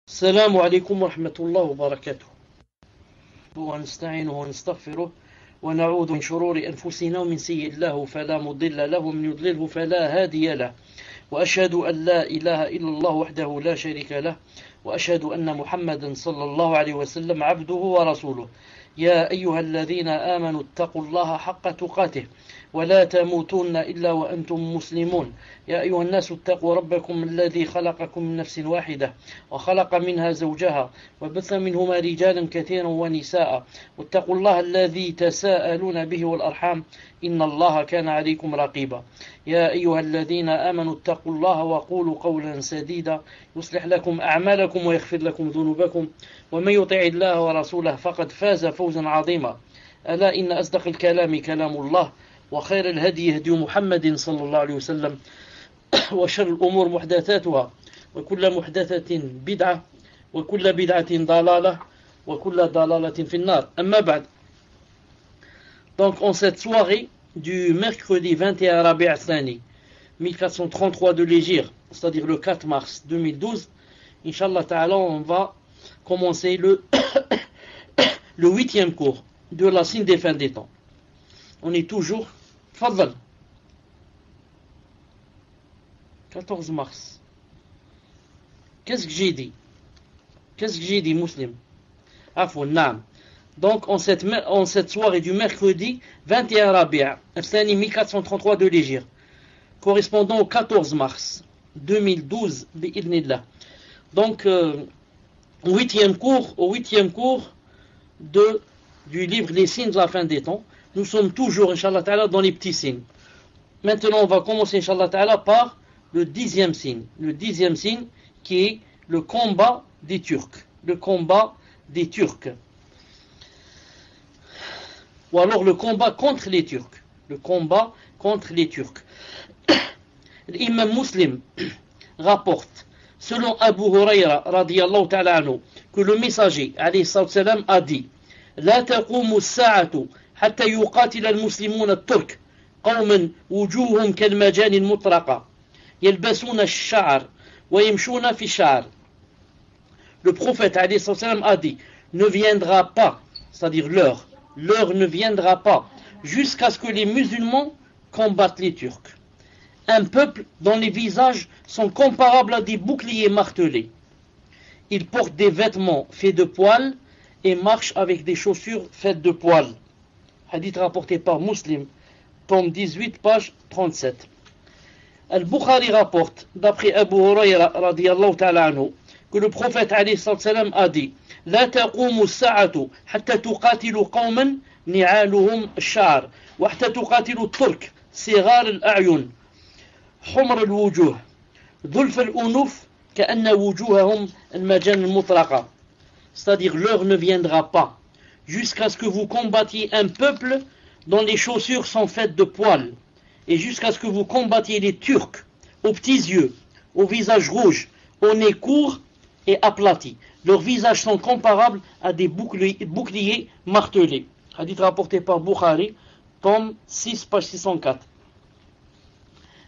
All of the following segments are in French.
السلام عليكم ورحمة الله وبركاته. ونستعينه ونستغفره ونعوذ من شرور أنفسنا ومن سيئ الله فلا مضل له ومن يضلله فلا هادي له، وأشهد أن لا إله إلا الله وحده لا شريك له، وأشهد أن محمدا صلى الله عليه وسلم عبده ورسوله. يا أيها الذين آمنوا اتقوا الله حق تقاته ولا تموتن إلا وأنتم مسلمون. يا أيها الناس اتقوا ربكم الذي خلقكم من نفس واحدة وخلق منها زوجها وبث منهما رجالا كثيرا ونساء، واتقوا الله الذي تساءلون به والأرحام إن الله كان عليكم رقيبا. يا أيها الذين آمنوا اتقوا الله وقولوا قولا سديدا يصلح لكم أعمالكم ويغفر لكم ذنوبكم، ومن يطع الله ورسوله فقد فاز فوزا عظيما. ألا إن أصدق الكلام كلام الله، وخير الهدي هدي محمد صلى الله عليه وسلم، وشر الأمور محدثاتها، وكل محدثة بدعة، وكل بدعة ضلالة، وكل ضلالة في النار. أما بعد. Donc en cette soirée du mercredi 21 Rabi' al-Thani 1433 de l'Hégire, c'est-à-dire le 4 mars 2012, Inch'Allah Ta'ala, on va commencer le 8e cours de la signe des fins des temps. On est toujours Fadl 14 mars. Qu'est-ce que j'ai dit? Muslim? Afou, naam. Donc en cette soirée du mercredi 21 Rabi' al-Thani 1433 de l'Hégire, correspondant au 14 mars 2012 bi'idnillah. Donc au huitième cours du livre Les signes de la fin des temps. Nous sommes toujours, Inch'Allah Ta'ala, dans les petits signes. Maintenant, on va commencer, Inch'Allah Ta'ala, par le 10e signe. Le 10e signe qui est le combat des Turcs. Le combat des Turcs. Ou alors le combat contre les Turcs. Le combat contre les Turcs. L'imam Muslim rapporte, selon Abu Huraira radiyallahu ta'ala anhu, que le messager alayhi salam a dit: La taqumu as-sa'atu hatta yuqatila al-muslimuna at-turk qawman wujuhum kal-majani al-mutraqa yalbasuna ash-sha'r wa yamshuna fi ash-sha'r. Le prophète alayhi salam a dit: ne viendra pas, c'est-à-dire l'heure ne viendra pas jusqu'à ce que les musulmans combattent les Turcs. Un peuple dont les visages sont comparables à des boucliers martelés. Ils portent des vêtements faits de poils et marchent avec des chaussures faites de poils. Hadith rapporté par Muslim, tome 18, page 37. Al-Bukhari rapporte, d'après Abu Huraira radiyallahu ta'ala anhu, que le prophète alayhi salam a dit: La taqumu as-sa'atu hatta tuqatilu qawman ni'aluhum ash-sha'r wa hatta tuqatilu at-turk sighar al-a'yun حمر الوجوه ظلف الأنوف كأن وجوههم المجان المطرقة. C'est-à-dire, l'heure ne viendra pas jusqu'à ce que vous combattiez un peuple dont les chaussures sont faites de poils, et jusqu'à ce que vous combattiez les Turcs aux petits yeux, au visage rouge, au nez court et aplati. Leurs visages sont comparables à des boucliers martelés. Hadith rapporté par Bukhari, tome 6, page 604.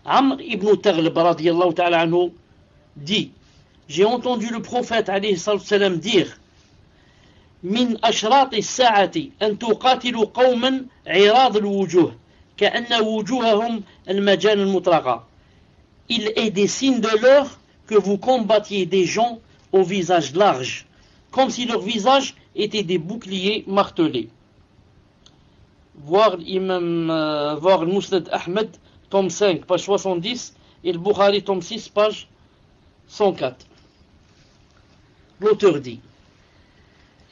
Amr ibn Taghlib radiyallahu ta'ala anhu dit: j'ai entendu le prophète alayhi salam dire: min ashrat as-sa'ati an tuqatilu qawman 'irad al-wujuh ka'anna wujuhahum al-majan al-mutraqa. Il est des signes de l'heure que vous combattiez des gens au visage large, comme si leurs visages étaient des boucliers martelés. Voir le Musnad Ahmed, tome 5, page 70, et le Bukhari, tome 6, page 104. L'auteur dit: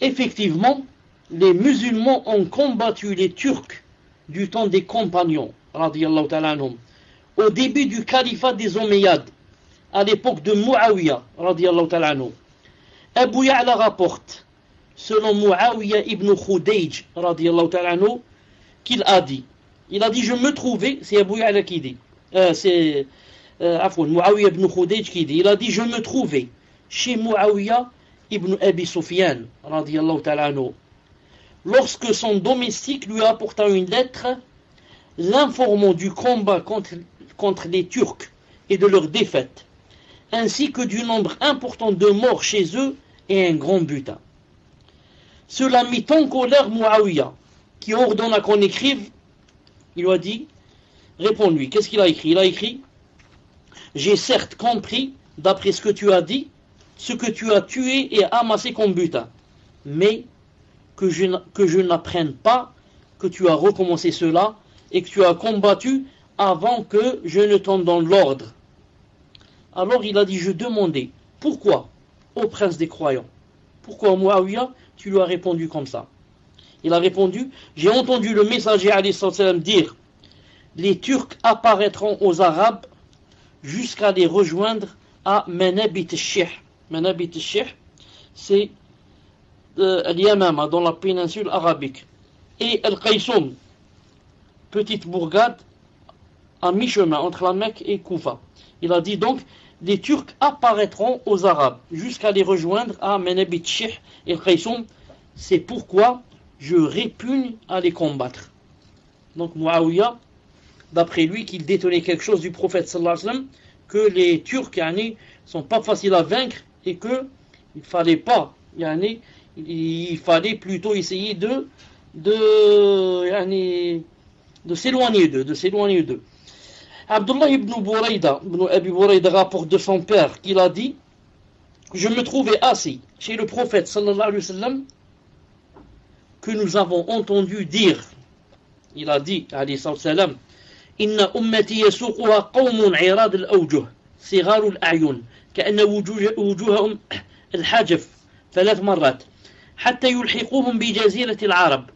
effectivement, les musulmans ont combattu les Turcs du temps des compagnons, radiyallahu ta'ala anhum, au début du califat des Omeyyades, à l'époque de Muawiyah, radiyallahu ta'ala anhu. Abu Ya'la rapporte, selon Muawiyah ibn Khudayj, radiyallahu ta'ala anhu, qu'il a dit: il a dit, je me trouvais, c'est Abu Ya'la qui dit, Muawiyah ibn Khudayj qui dit, il a dit, je me trouvais chez Muawiyah ibn Abi Sufyan, radiyallahu ta'ala anhu, lorsque son domestique lui apporta une lettre l'informant du combat contre les Turcs et de leur défaite. ainsi que du nombre important de morts chez eux et un grand butin. Cela mit en colère Muawiyah, qui ordonna qu'on écrive. Il lui a dit, réponds-lui, qu'est-ce qu'il a écrit? Il a écrit, j'ai certes compris, d'après ce que tu as dit, ce que tu as tué et amassé comme butin, mais que je n'apprenne pas que tu as recommencé cela et que tu as combattu avant que je ne t'en donne l'ordre. Alors il a dit, je demandais, pourquoi, ô prince des croyants, pourquoi Muawiyah, tu lui as répondu comme ça? Il a répondu, j'ai entendu le messager alayhi salam dire, les Turcs apparaîtront aux Arabes jusqu'à les rejoindre à Manabit al-Shih. Manabit al-Shih, c'est Al-Yamama, dans la péninsule arabique. Et Al-Qaysoum, petite bourgade à mi-chemin entre la Mecque et Koufa. Il a dit donc, les Turcs apparaîtront aux Arabes jusqu'à les rejoindre à Manabit al-Shih et Al-Qaysoum. C'est pourquoi je répugne à les combattre. Donc Muawiyah, d'après lui, qu'il détenait quelque chose du prophète sallallahu alayhi wa sallam, que les Turcs ne sont pas faciles à vaincre et que il fallait pas, il fallait plutôt essayer de s'éloigner d'eux. Abdullah ibn Abi Burayda rapporte de son père qu'il a dit, je me trouvais assis chez le prophète sallallahu alayhi wa sallam, que nous avons entendu dire, il a dit alayhi salam, inna ummati yasuquha qawmun irad al-awjuh sighar al-a'yun ka'anna wujuhahum al-hajaf ثلاث مرات حتى يلحقوهم بجزيرة العرب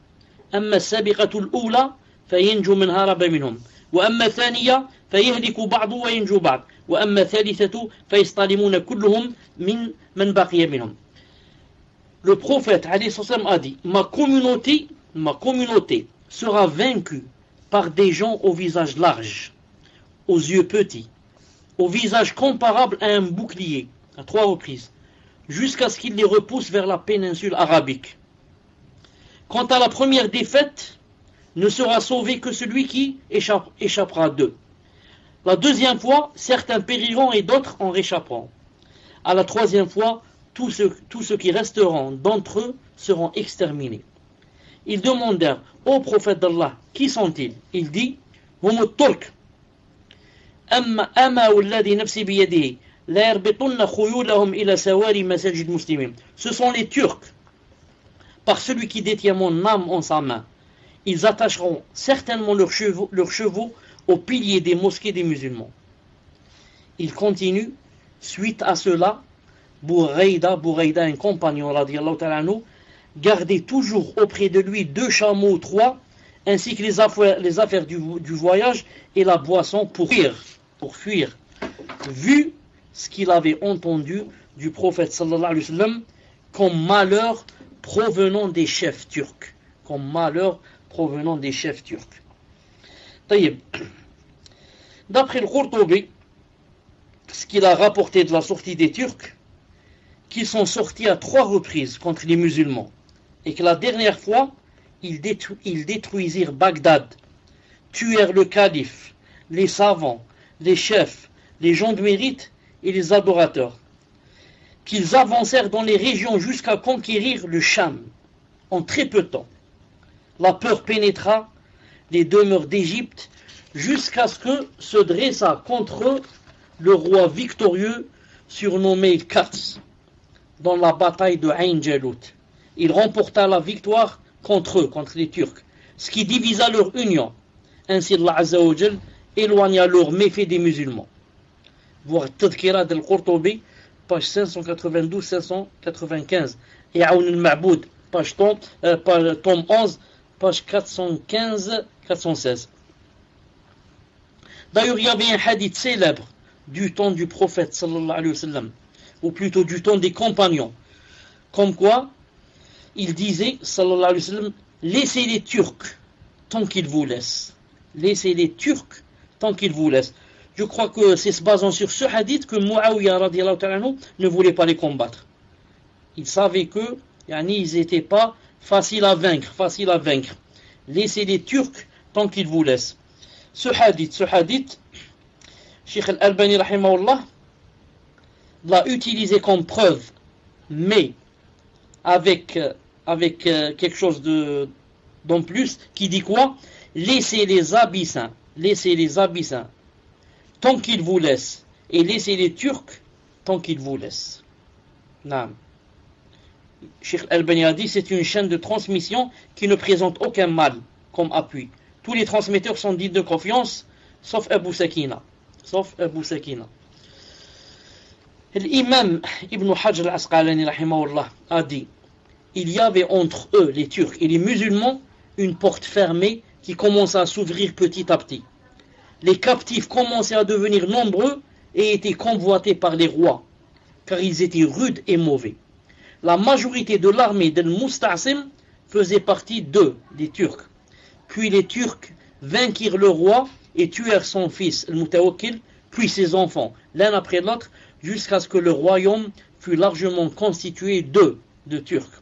أما السابقة الأولى فينجو من هرب منهم وأما الثانية فيهلك بعض وينجو بعض وأما الثالثة فيصطلمون كلهم من بقي منهم. Le prophète a dit, ma communauté sera vaincue par des gens au visage large, aux yeux petits, au visage comparable à un bouclier, à 3 reprises, jusqu'à ce qu'il les repousse vers la péninsule arabique. Quant à la première défaite, ne sera sauvé que celui qui échappera d'eux. La deuxième fois, certains périront et d'autres en réchapperont. À la troisième fois, tous ceux qui resteront d'entre eux seront exterminés. Ils demandèrent au prophète d'Allah, qui sont-ils? Il dit, hum turk amma walladhi nafsi biyadihi la yarbitunna khuyulahum ila sawari masajid muslimin. Ce sont les Turcs. Par celui qui détient mon âme en sa main, ils attacheront certainement leurs chevaux aux piliers des mosquées des musulmans. Il continue, suite à cela, Burayda, un compagnon, radiyallahu ta'ala anhu, gardait toujours auprès de lui 2 chameaux, 3, ainsi que les affaires du voyage et la boisson pour fuir, vu ce qu'il avait entendu du prophète sallallahu alayhi wa sallam comme malheur provenant des chefs turcs. D'après le Qurtubi, ce qu'il a rapporté de la sortie des Turcs, qu'ils sont sortis à 3 reprises contre les musulmans, et que la dernière fois, ils détruisirent Bagdad, tuèrent le calife, les savants, les chefs, les gens de mérite et les adorateurs, qu'ils avancèrent dans les régions jusqu'à conquérir le Cham en très peu de temps. La peur pénétra les demeures d'Égypte jusqu'à ce que se dressa contre eux le roi victorieux surnommé Kars dans la bataille de Ain Jalut. Il remporta la victoire contre les Turcs, ce qui divisa leur union. Ainsi Allah Azza wa Jal éloigna leurs méfaits des musulmans. Voir Tadkira del-Qurtubi, page 592-595, et Aoun al-Ma'boud, tome 11, page 415-416. D'ailleurs, il y avait un hadith célèbre du temps du prophète, sallallahu alayhi wa sallam, ou plutôt du temps des compagnons, comme quoi il disait, sallallahu alayhi wa sallam, laissez les Turcs tant qu'ils vous laissent. Laissez les Turcs tant qu'ils vous laissent. Je crois que c'est se basant sur ce hadith que Muawiyah radiyallahu ta'ala anhu ne voulait pas les combattre. Il savait que ils n'étaient pas faciles à vaincre. Laissez les Turcs tant qu'ils vous laissent. Ce hadith, Sheikh Al-Albani rahimahullah, l'a utilisé comme preuve, mais avec quelque chose d'en plus, qui dit quoi? Laissez les Abyssins tant qu'ils vous laissent, et laissez les Turcs tant qu'ils vous laissent. Naam. Cheikh Al-Albani a dit, c'est une chaîne de transmission qui ne présente aucun mal comme appui. Tous les transmetteurs sont dignes de confiance, sauf Abu Sakina. L'imam Ibn Hajar al-Asqalani rahimahullah a dit, il y avait entre eux, les Turcs et les musulmans, une porte fermée qui commença à s'ouvrir petit à petit. Les captifs commençaient à devenir nombreux et étaient convoités par les rois, car ils étaient rudes et mauvais. La majorité de l'armée d'Al-Musta'sim faisait partie d'eux, des Turcs. Puis les Turcs vainquirent le roi et tuèrent son fils, Al-Mutawakkil, puis ses enfants, l'un après l'autre, jusqu'à ce que le royaume fût largement constitué de Turcs.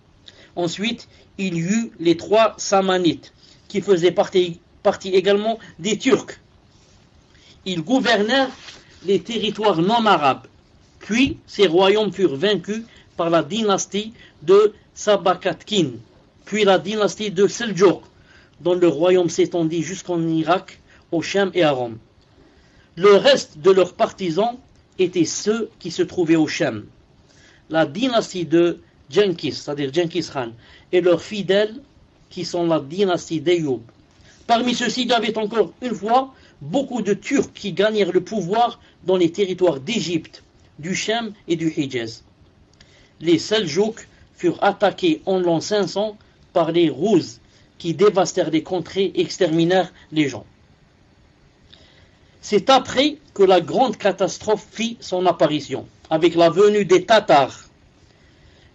Ensuite, il y eut les 3 Samanites, qui faisaient partie également des Turcs. Ils gouvernèrent les territoires non arabes. Puis, ces royaumes furent vaincus par la dynastie de Sabakatkin, puis la dynastie de Seljouk, dont le royaume s'étendit jusqu'en Irak, au Cham et à Rome. Le reste de leurs partisans étaient ceux qui se trouvaient au Cham. La dynastie de Genghis, c'est-à-dire Genghis Khan, et leurs fidèles, qui sont la dynastie d'Ayoub. Parmi ceux-ci, il y avait encore une fois beaucoup de Turcs qui gagnèrent le pouvoir dans les territoires d'Égypte, du Cham et du Hijaz. Les Seljouks furent attaqués en l'an 500 par les Rouzes, qui dévastèrent les contrées et exterminèrent les gens. C'est après que la grande catastrophe fit son apparition, avec la venue des Tatars.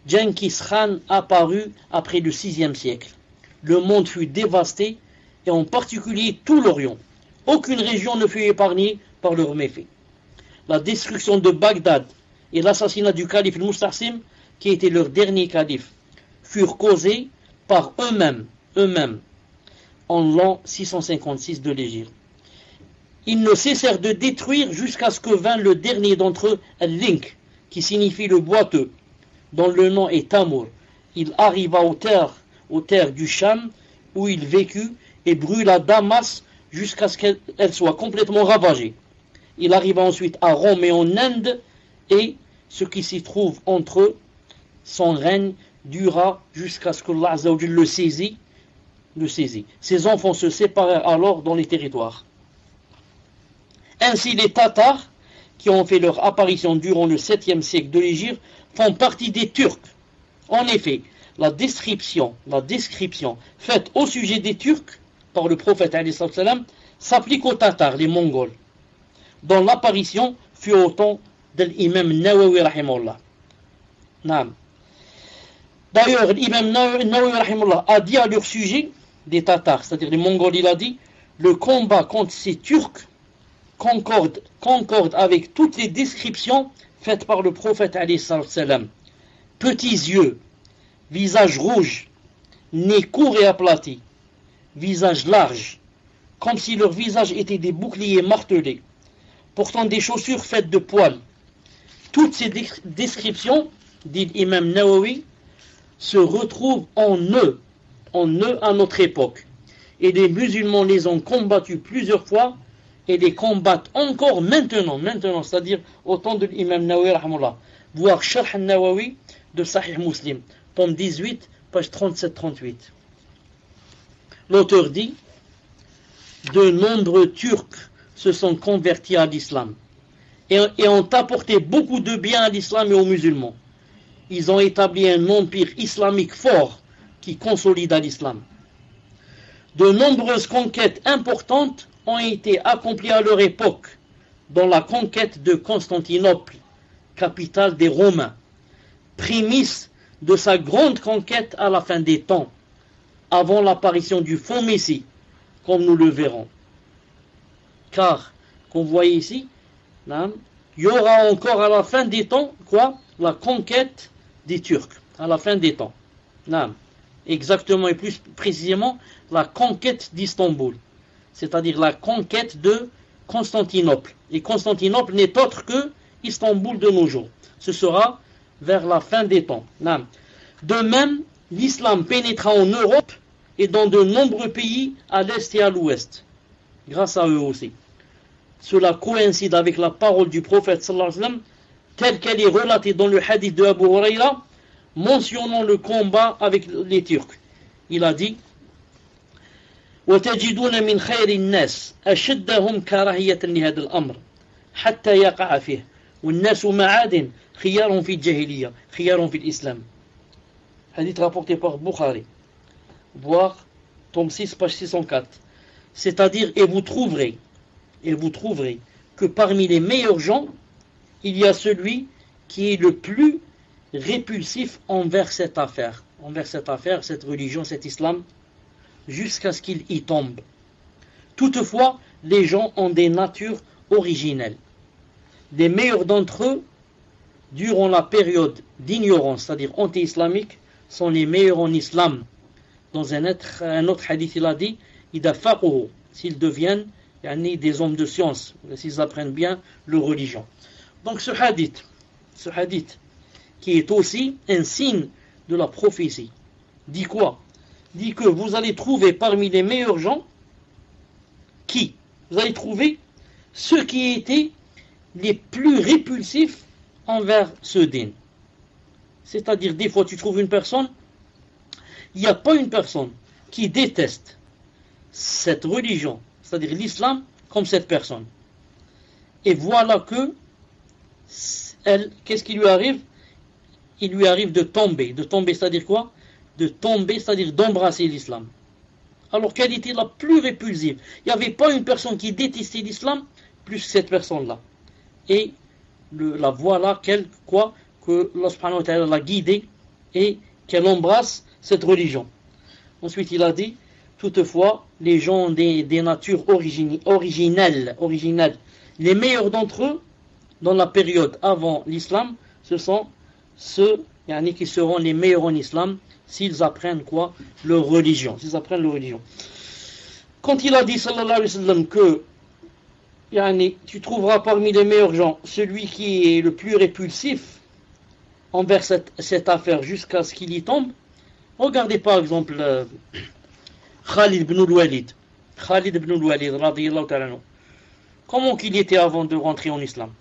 Genghis Khan apparut après le VIe siècle. Le monde fut dévasté, et en particulier tout l'Orient. Aucune région ne fut épargnée par leurs méfaits. La destruction de Bagdad et l'assassinat du calife Al-Musta'sim, qui était leur dernier calife, furent causés par eux-mêmes, en l'an 656 de l'Hégire. Ils ne cessèrent de détruire jusqu'à ce que vint le dernier d'entre eux, Al-Link, qui signifie le boiteux, dont le nom est Tamour. Il arriva aux terres du Cham, où il vécut et brûla Damas jusqu'à ce qu'elle soit complètement ravagée. Il arriva ensuite à Rome et en Inde, et ce qui s'y trouve entre eux, son règne dura jusqu'à ce que Allah Azza wa Jalla le saisit. Ses enfants se séparèrent alors dans les territoires. Ainsi les Tatars, qui ont fait leur apparition durant le 7e siècle de l'Hégire, font partie des Turcs. En effet, la description faite au sujet des Turcs par le prophète alayhi salam s'applique aux Tatars, les Mongols, dont l'apparition fut au temps de l'imam Nawawi rahimahullah. D'ailleurs, l'imam Nawawi rahimahullah a dit à leur sujet, des Tatars, c'est-à-dire les Mongols, il a dit, le combat contre ces Turcs concorde avec toutes les descriptions faites par le prophète alayhi salam. Petits yeux, visage rouge, nez court et aplati, visage large, comme si leur visage était des boucliers martelés, portant des chaussures faites de poils. Toutes ces descriptions, dit l'imam Nawawi, se retrouvent en eux à notre époque. Et les musulmans les ont combattus plusieurs fois et les combattent encore maintenant, c'est-à-dire au temps de l'imam Nawawi rahimahullah. Voir Sharh al-Nawawi de Sahih Muslim, tome 18, page 37-38. L'auteur dit, de nombreux Turcs se sont convertis à l'islam et ont apporté beaucoup de bien à l'islam et aux musulmans. Ils ont établi un empire islamique fort qui consolida l'islam. De nombreuses conquêtes importantes ont été accomplies à leur époque, dont la conquête de Constantinople, capitale des Romains, prémisse de sa grande conquête à la fin des temps, avant l'apparition du faux Messie, comme nous le verrons. Car, comme vous voyez ici, il y aura encore à la fin des temps, la conquête des Turcs, à la fin des temps. Exactement et plus précisément, la conquête d'Istanbul, c'est-à-dire la conquête de Constantinople. Et Constantinople n'est autre que Istanbul de nos jours. Ce sera vers la fin des temps. De même, l'islam pénétra en Europe et dans de nombreux pays à l'est et à l'ouest, grâce à eux aussi. Cela coïncide avec la parole du prophète sallallahu alayhi wa sallam, telle qu'elle est relatée dans le hadith de Abu Huraira, mentionnant le combat avec les Turcs. Il a dit وَتَجِدُونَ مِنْ خَيْرِ النَّاسِ أَشَدَّهُمْ كَرَاهِيَةً لِهَذَا الْأَمْرِ حَتَّى يَقَعَ فِيهِ وَالنَّاسُ مَعَادٍ خِيَارٌ فِي الجاهلية خِيَارٌ فِي الإسلام. Hadith rapporté par Bukhari, voir tome 6, page 604. C'est-à-dire, et vous trouverez que parmi les meilleurs gens, il y a celui qui est le plus répulsif envers cette affaire, cette religion, cet islam, jusqu'à ce qu'il y tombe. Toutefois, les gens ont des natures originelles. Les meilleurs d'entre eux, durant la période d'ignorance, c'est-à-dire anti-islamique, sont les meilleurs en islam. Dans un autre hadith, il a dit إِذَا فَقُهُ, s'ils deviennent des hommes de science, s'ils apprennent bien leur religion. Donc ce hadith, qui est aussi un signe de la prophétie, dit quoi? Dit que vous allez trouver parmi les meilleurs gens, vous allez trouver ceux qui étaient les plus répulsifs envers ce din. C'est-à-dire, des fois tu trouves une personne, il n'y a pas une personne qui déteste cette religion, c'est-à-dire l'islam, comme cette personne. Et voilà que qu'est-ce qui lui arrive? Il lui arrive de tomber, c'est-à-dire quoi? De tomber, c'est-à-dire d'embrasser l'islam. Alors qu'elle était la plus répulsive. Il n'y avait pas une personne qui détestait l'islam plus que cette personne-là. Et la voilà que Allah subhanahu wa ta'ala l'a guidée et qu'elle embrasse cette religion. Ensuite il a dit, toutefois, les gens ont des natures originelles. Les meilleurs d'entre eux, dans la période avant l'islam, ce sont ceux qui seront les meilleurs en islam s'ils apprennent leur religion. Quand il a dit sallallahu alayhi wa sallam que tu trouveras parmi les meilleurs gens celui qui est le plus répulsif envers cette affaire jusqu'à ce qu'il y tombe, regardez par exemple Khalid ibn al-Walid radiyallahu ta'ala anhu. Comment qu'il était avant de rentrer en islam?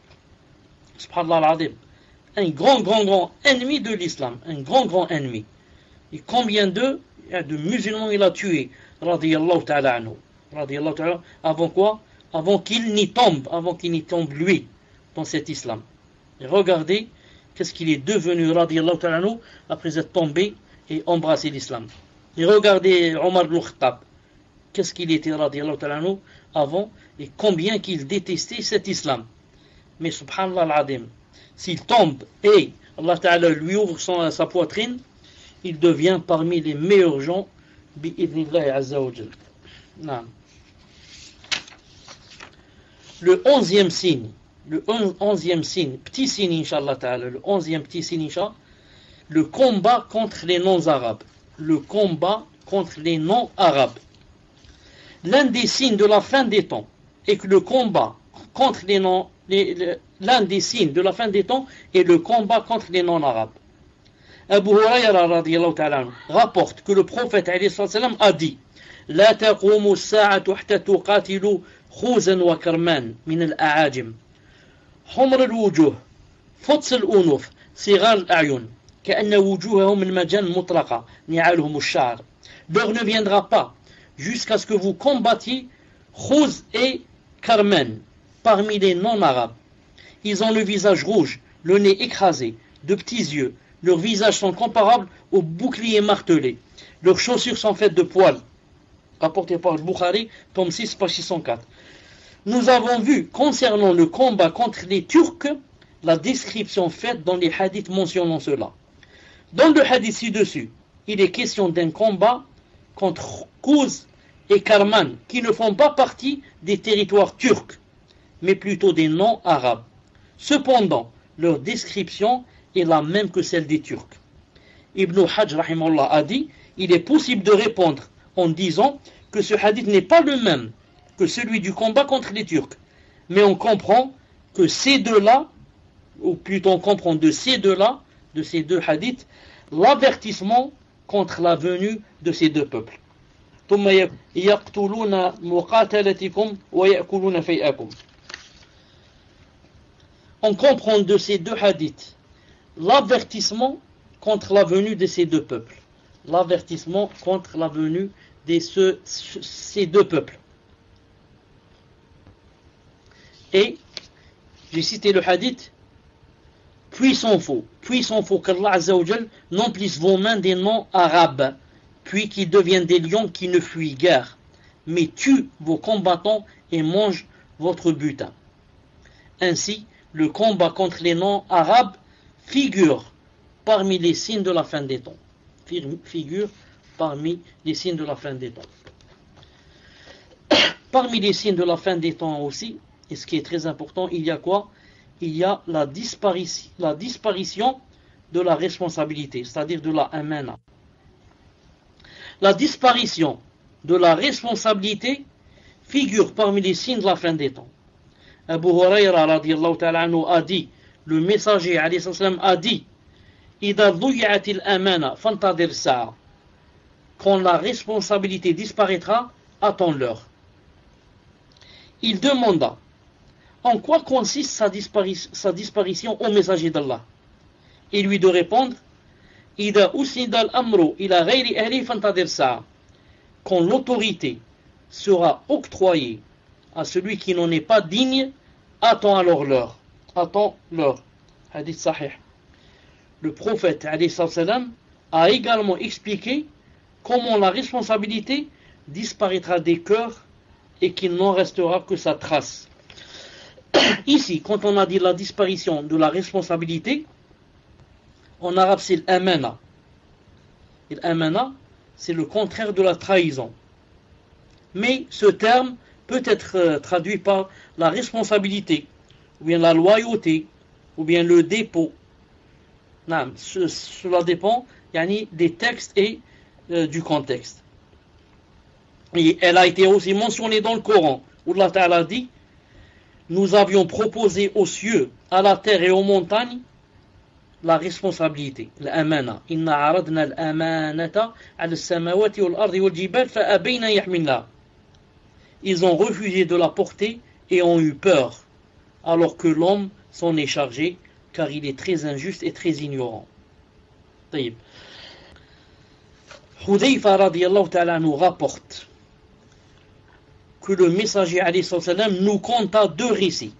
Subhanallah al-Azim. Un grand ennemi de l'islam, un grand ennemi. Et combien de musulmans il a tué, radiyallahu ta'ala anhu, avant quoi? Avant qu'il n'y tombe lui dans cet islam. Et regardez qu'est-ce qu'il est devenu, radiyallahu ta'ala anhu, après être tombé et embrassé l'islam. Et regardez Omar ibn Khattab, qu'est-ce qu'il était, radiyallahu ta'ala anhu, avant, et combien qu'il détestait cet islam. Mais subhanallah al-Azim, s'il tombe et Allah Ta'ala lui ouvre sa poitrine, il devient parmi les meilleurs gens bi'idhnillahi azza wa jal. Le 11e signe, petit signe inshallah ta'ala, le 11e petit signe inshallah, le combat contre les non-arabes. L'un des signes de la fin des temps est que le combat contre l'un des signes de la fin des temps est le combat contre les non-arabes. Abu Huraira radiyallahu ta'ala rapporte que le prophète alayhi salam a dit لا تقوم الساعة حتى تقاتلوا خوزا وكرمان من الأعاجم حمر الوجوه فطس الأنوف صغار الأعين كأن وجوههم من مجان مطلقة نعالهم الشعر. L'heure ne viendra pas jusqu'à ce que vous combattiez Khouz et Karman parmi les non-arabes. Ils ont le visage rouge, le nez écrasé, de petits yeux. Leurs visages sont comparables aux boucliers martelés. Leurs chaussures sont faites de poils. Rapporté par le Bukhari, tome 6, page 604. Nous avons vu, concernant le combat contre les Turcs, la description faite dans les hadiths mentionnant cela. Dans le hadith ci-dessus, il est question d'un combat contre Khouz et Karman, qui ne font pas partie des territoires turcs, mais plutôt des non-arabes. Cependant, leur description est la même que celle des Turcs. Ibn Hajj rahimahullah a dit, il est possible de répondre en disant que ce hadith n'est pas le même que celui du combat contre les Turcs, mais on comprend que ces deux-là ou plutôt on comprend de ces deux-là, de ces deux hadiths, l'avertissement contre la venue de ces deux peuples. ثم يقتلون مقاتلتكم ويأكلون فيئكم. On comprend de ces deux hadiths l'avertissement contre la venue de ces deux peuples. L'avertissement contre la venue de ces deux peuples. Et j'ai cité le hadith, puis s'en faut qu'Allah Azza wa Jal n'emplisse vos mains des noms arabes, puis qu'ils deviennent des lions qui ne fuient guère, mais tuent vos combattants et mangent votre butin. Ainsi, le combat contre les noms arabes figure parmi les signes de la fin des temps. Figure parmi les signes de la fin des temps. Parmi les signes de la fin des temps aussi, et ce qui est très important, il y a quoi? Il y a la disparition de la responsabilité, c'est-à-dire de la amana. La disparition de la responsabilité figure parmi les signes de la fin des temps. Abu Huraira radiyallahu ta'ala anhu a dit, le messager alayhi salam a dit, إِذَا ضُيِّعَتِ الْأَمَانَةُ فَانْتَظِرْ السَّاعَةَ. Quand la responsabilité disparaîtra, attends-leur. Il demanda, en quoi consiste sa disparition au messager d'Allah? Et lui de répondre, إِذَا أُسْنِدَ الْأَمْرُ إِلَى غَيْرِ أَهْلِهِ فَانْتَظِرْ السَّاعَةَ. Quand l'autorité sera octroyée à celui qui n'en est pas digne, attends alors l'heure. Attends-leur. Hadith sahih. Le prophète alayhi salam a également expliqué comment la responsabilité disparaîtra des cœurs et qu'il n'en restera que sa trace. Ici, quand on a dit la disparition de la responsabilité, en arabe c'est l'amana. Et l'amana, c'est le contraire de la trahison. Mais ce terme peut être traduit par la responsabilité, ou bien la loyauté, ou bien le dépôt. Non, cela dépend des textes et du contexte. Et elle a été aussi mentionnée dans le Coran, où Allah Ta'ala dit, nous avions proposé aux cieux, à la terre et aux montagnes la responsabilité, l'amana. Inna aradna al-amanata ala as-samawati wal-ardi wal-jibal fa abayna yahmilnaha. Ils ont refusé de la porter et ont eu peur, alors que l'homme s'en est chargé, car il est très injuste et très ignorant. Hudayfa radiyallahu ta'ala nous rapporte que le messager alayhi salam nous conta deux récits.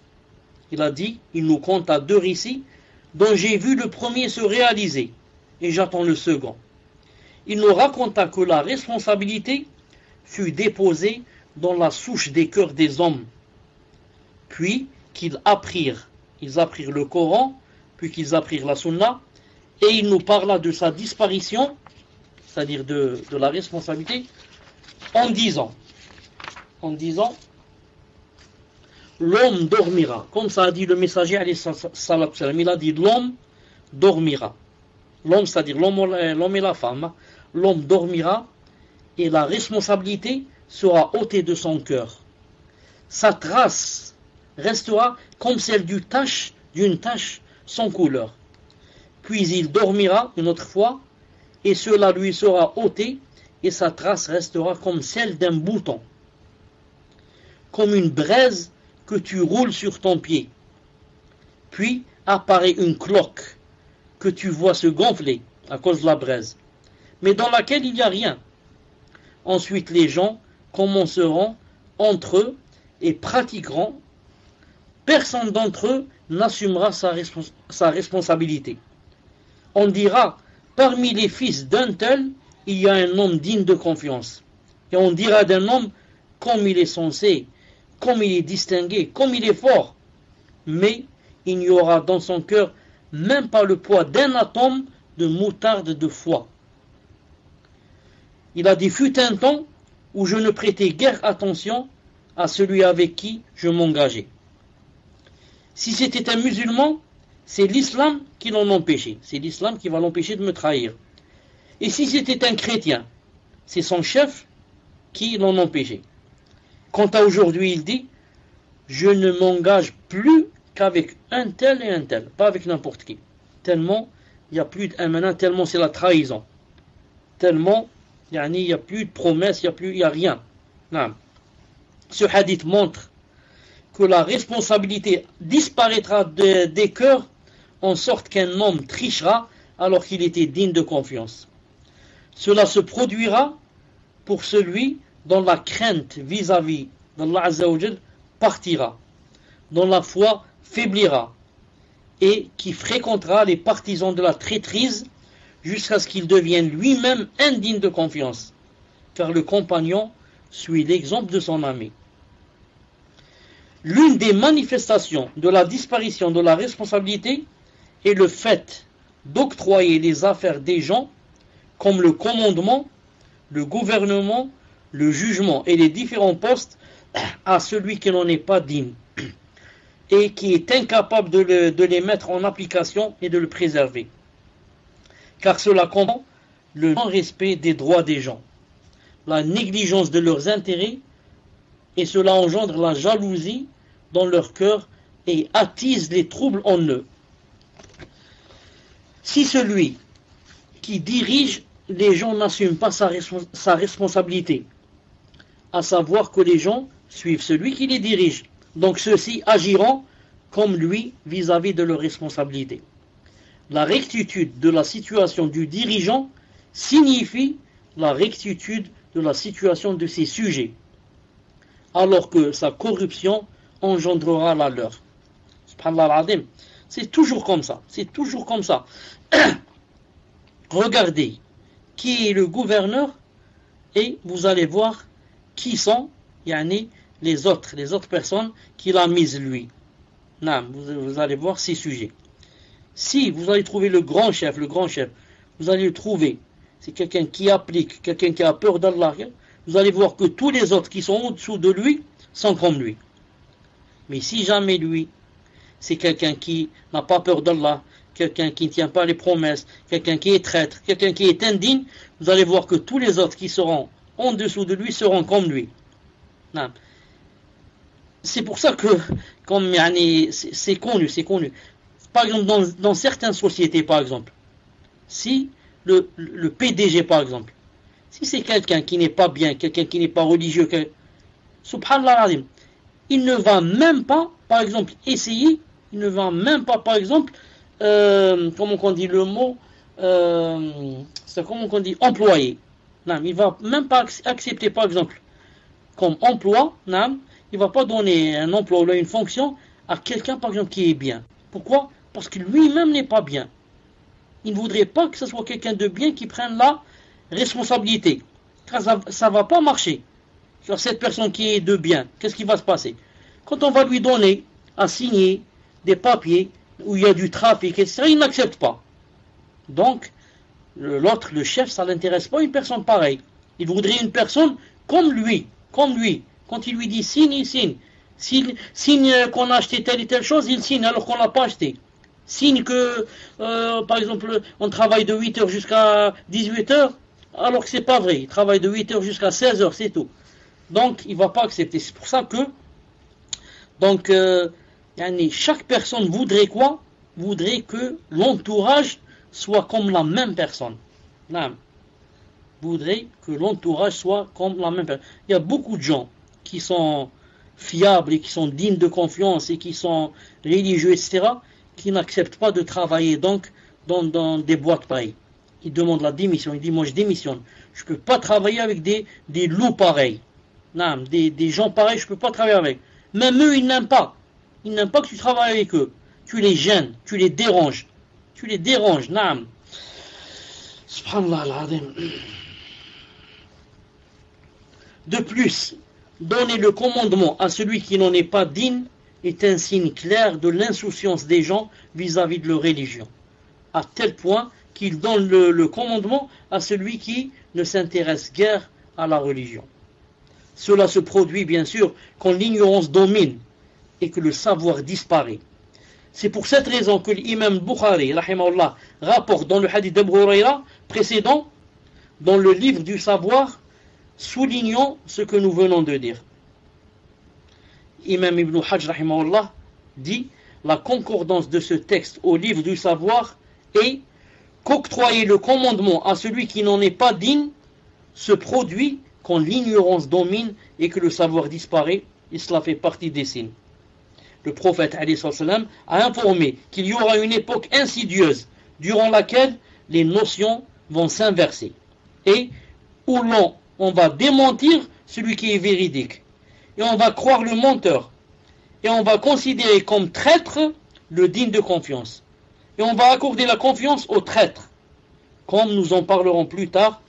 Il a dit, il nous conta deux récits dont j'ai vu le premier se réaliser et j'attends le second. Il nous raconta que la responsabilité fut déposée dans la souche des cœurs des hommes, puis ils apprirent le Coran, puis qu'ils apprirent la Sunna, et il nous parla de sa disparition, c'est-à-dire de la responsabilité, en disant, l'homme dormira, comme ça a dit le messager alayhi salam, il a dit l'homme dormira, l'homme c'est-à-dire l'homme et la femme, l'homme dormira et la responsabilité sera ôtée de son cœur. Sa trace restera comme celle d'une tache sans couleur. Puis il dormira une autre fois et cela lui sera ôté et sa trace restera comme celle d'un bouton, comme une braise que tu roules sur ton pied. Puis apparaît une cloque que tu vois se gonfler à cause de la braise, mais dans laquelle il n'y a rien. Ensuite les gens commenceront entre eux et pratiqueront. Personne d'entre eux n'assumera sa responsabilité. On dira, parmi les fils d'un tel, il y a un homme digne de confiance. Et on dira d'un homme, comme il est censé, comme il est distingué, comme il est fort. Mais il n'y aura dans son cœur même pas le poids d'un atome de moutarde de foi. Il a dit, fut un temps où je ne prêtais guère attention à celui avec qui je m'engageais. Si c'était un musulman, c'est l'islam qui l'en empêchait. C'est l'islam qui va l'empêcher de me trahir. Et si c'était un chrétien, c'est son chef qui l'en empêchait. Quant à aujourd'hui, il dit, je ne m'engage plus qu'avec un tel et un tel, pas avec n'importe qui. Tellement il n'y a plus d'amana, tellement c'est la trahison. Tellement il n'y a plus de promesses, il n'y a rien. Non. Ce hadith montre que la responsabilité disparaîtra des cœurs en sorte qu'un homme trichera alors qu'il était digne de confiance. Cela se produira pour celui dont la crainte vis-à-vis d'Allah Azza wa Jal partira, dont la foi faiblira et qui fréquentera les partisans de la traîtrise jusqu'à ce qu'il devienne lui-même indigne de confiance, car le compagnon suit l'exemple de son ami. L'une des manifestations de la disparition de la responsabilité est le fait d'octroyer les affaires des gens comme le commandement, le gouvernement, le jugement et les différents postes à celui qui n'en est pas digne et qui est incapable de les mettre en application et de le préserver. Car cela comprend le non-respect des droits des gens, la négligence de leurs intérêts, et cela engendre la jalousie dans leur cœur et attise les troubles en eux. Si celui qui dirige les gens n'assume pas sa responsabilité, à savoir que les gens suivent celui qui les dirige, donc ceux-ci agiront comme lui vis-à-vis de leurs responsabilités. La rectitude de la situation du dirigeant signifie la rectitude de la situation de ses sujets, alors que sa corruption engendrera la leur. Subhanallah al-Azim. C'est toujours comme ça. C'est toujours comme ça. Regardez qui est le gouverneur et vous allez voir qui sont les autres personnes qu'il a mises lui. Non, vous allez voir ces sujets. Si vous allez trouver le grand chef, vous allez le trouver. C'est quelqu'un qui applique, quelqu'un qui a peur d'Allah. Vous allez voir que tous les autres qui sont au-dessous de lui sont comme lui. Mais si jamais lui, c'est quelqu'un qui n'a pas peur d'Allah, quelqu'un qui ne tient pas les promesses, quelqu'un qui est traître, quelqu'un qui est indigne, vous allez voir que tous les autres qui seront en dessous de lui seront comme lui. Non. C'est pour ça que, comme c'est connu. Par exemple, dans certaines sociétés, par exemple, si le PDG, par exemple, si c'est quelqu'un qui n'est pas bien, quelqu'un qui n'est pas religieux, subhanallah, il ne va même pas, par exemple, essayer, il ne va même pas, par exemple, comment on dit le mot, comment on dit, employé. Non, il ne va même pas accepter, par exemple, comme emploi, non, il ne va pas donner un emploi ou une fonction à quelqu'un, par exemple, qui est bien. Pourquoi? Parce que lui-même n'est pas bien. Il ne voudrait pas que ce soit quelqu'un de bien qui prenne la responsabilité. Car ça ne va pas marcher. Sur cette personne qui est de bien, qu'est-ce qui va se passer? Quand on va lui donner à signer des papiers où il y a du trafic, etc., il n'accepte pas. Donc, l'autre, le chef, ça ne l'intéresse pas une personne pareille. Il voudrait une personne comme lui. Quand il lui dit signe, il signe. Signe qu'on a acheté telle et telle chose, il signe alors qu'on ne l'a pas acheté. Signe que, par exemple, on travaille de 8h jusqu'à 18h, alors que c'est pas vrai. Il travaille de 8h jusqu'à 16h, c'est tout. Donc, il ne va pas accepter. C'est pour ça que, donc, chaque personne voudrait quoi? Voudrait que l'entourage soit comme la même personne. Non. Voudrait que l'entourage soit comme la même personne. Il y a beaucoup de gens qui sont fiables et qui sont dignes de confiance et qui sont religieux, etc., qui n'acceptent pas de travailler donc dans des boîtes pareilles. Ils demandent la démission. Ils disent, moi je démissionne. Je ne peux pas travailler avec des loups pareils. Non, des gens pareils, je ne peux pas travailler avec. Même eux, ils n'aiment pas. Ils n'aiment pas que tu travailles avec eux. Tu les gênes, tu les déranges. Naam. Subhanallah al-Azim. De plus, donner le commandement à celui qui n'en est pas digne est un signe clair de l'insouciance des gens vis-à-vis de leur religion, à tel point qu'ils donnent le commandement à celui qui ne s'intéresse guère à la religion. Cela se produit bien sûr quand l'ignorance domine et que le savoir disparaît. C'est pour cette raison que l'imam Bukhari rahimahullah, rapporte dans le hadith d'Abu Hurayra précédent, dans le livre du savoir, soulignant ce que nous venons de dire. Imam Ibn Hajj rahimahullah dit la concordance de ce texte au livre du savoir est qu'octroyer le commandement à celui qui n'en est pas digne se produit quand l'ignorance domine et que le savoir disparaît, et cela fait partie des signes. Le prophète alayhi salam a informé qu'il y aura une époque insidieuse durant laquelle les notions vont s'inverser et où on va démentir celui qui est véridique et on va croire le menteur et on va considérer comme traître le digne de confiance et on va accorder la confiance au traître, comme nous en parlerons plus tard,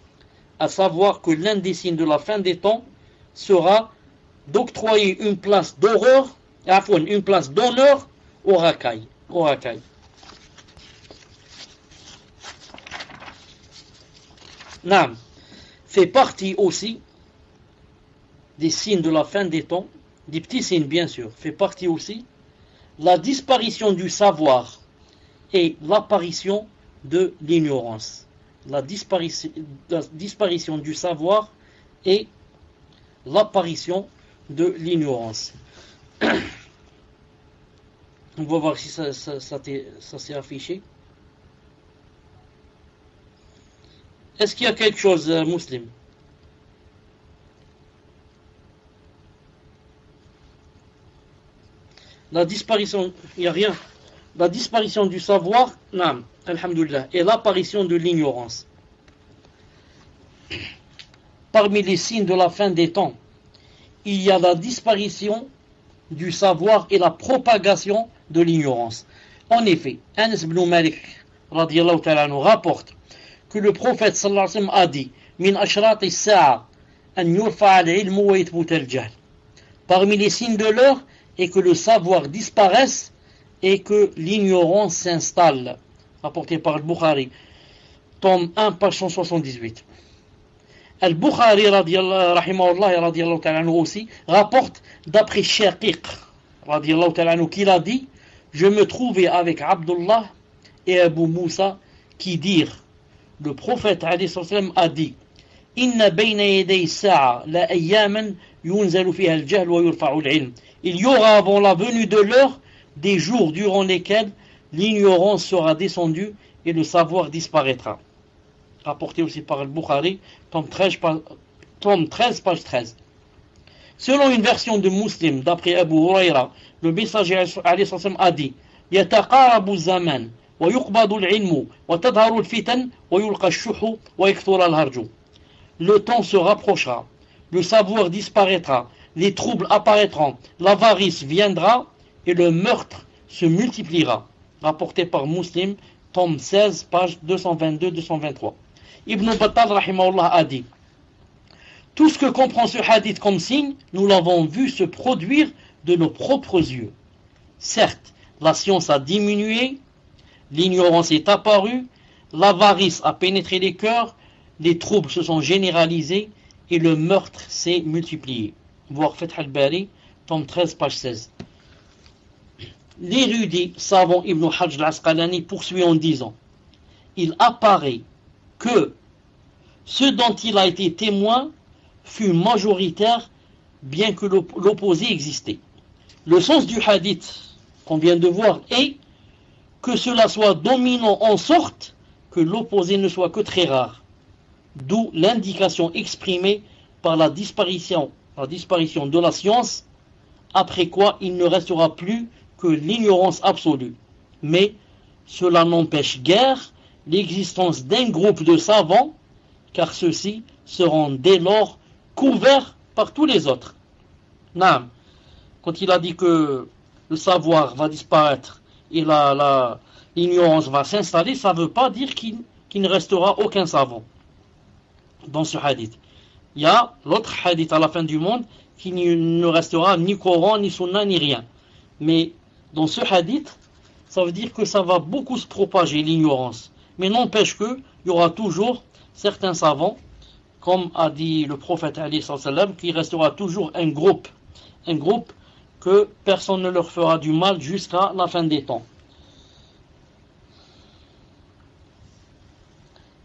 à savoir que l'un des signes de la fin des temps sera d'octroyer une place d'horreur, une place d'honneur au racaille. Naam fait partie aussi des signes de la fin des temps, des petits signes bien sûr, fait partie aussi la disparition du savoir et l'apparition de l'ignorance. La disparition du savoir et l'apparition de l'ignorance. On va voir si ça s'est affiché. Est-ce qu'il y a quelque chose, Muslim? La disparition, il n'y a rien. La disparition du savoir, naam, alhamdoulilah, et l'apparition de l'ignorance. Parmi les signes de la fin des temps, il y a la disparition du savoir et la propagation de l'ignorance. En effet, Anas ibn Malik radiyallahu ta'ala anhu rapporte que le prophète sallallahu alayhi wa sallam a dit min ashrat as-sa'a an yurfa al-ilm wa yathbut al-jahl. Parmi les signes de l'heure est que le savoir disparaisse et que l'ignorance s'installe. Rapporté par Al-Bukhari, tome 1, page 178. Al-Bukhari radiyallahu ta'ala anhu aussi rapporte d'après Shaqiq radiyallahu ta'ala anhu qu'il a dit: je me trouvais avec Abdullah et Abu Moussa qui dirent, le prophète alayhi salam a dit: inna bayna yaday sa'a la ayyaman yunzalu fiha al-jahl wa yurfa'u al-ilm. Il y aura avant la venue de l'heure des jours durant lesquels l'ignorance sera descendue et le savoir disparaîtra. Rapporté aussi par Al-Bukhari, tome 13, page 13. Selon une version de Muslim, d'après Abu Huraira, le messager a dit: يتقارب الزمان ويقبض العلم وتظهر الفتن ويلقى الشح ويكثر الهرج. Le temps se rapprochera, le savoir disparaîtra, les troubles apparaîtront, l'avarice viendra et le meurtre se multipliera. Rapporté par Muslim, tome 16, page 222-223. Ibn Battal rahimahullah a dit: tout ce que comprend ce hadith comme signe, nous l'avons vu se produire de nos propres yeux. Certes, la science a diminué, l'ignorance est apparue, l'avarice a pénétré les cœurs, les troubles se sont généralisés et le meurtre s'est multiplié. Voir Fath al-Bari, tome 13, page 16. L'érudit savant Ibn Hajj al-Asqalani poursuit en disant: il apparaît que ce dont il a été témoin fut majoritaire, bien que l'opposé existait. Le sens du hadith qu'on vient de voir est que cela soit dominant en sorte que l'opposé ne soit que très rare, d'où l'indication exprimée par la disparition de la science, après quoi il ne restera plus que l'ignorance absolue. Mais cela n'empêche guère l'existence d'un groupe de savants, car ceux-ci seront dès lors couverts par tous les autres. Naam, quand il a dit que le savoir va disparaître et l'ignorance va s'installer, ça ne veut pas dire qu'il ne restera aucun savant dans ce hadith. Il y a l'autre hadith à la fin du monde qui ne restera ni Coran, ni Sunna, ni rien. Mais dans ce hadith, ça veut dire que ça va beaucoup se propager, l'ignorance. Mais n'empêche qu'il y aura toujours certains savants, comme a dit le prophète alayhi salam, qu'il restera toujours un groupe que personne ne leur fera du mal jusqu'à la fin des temps.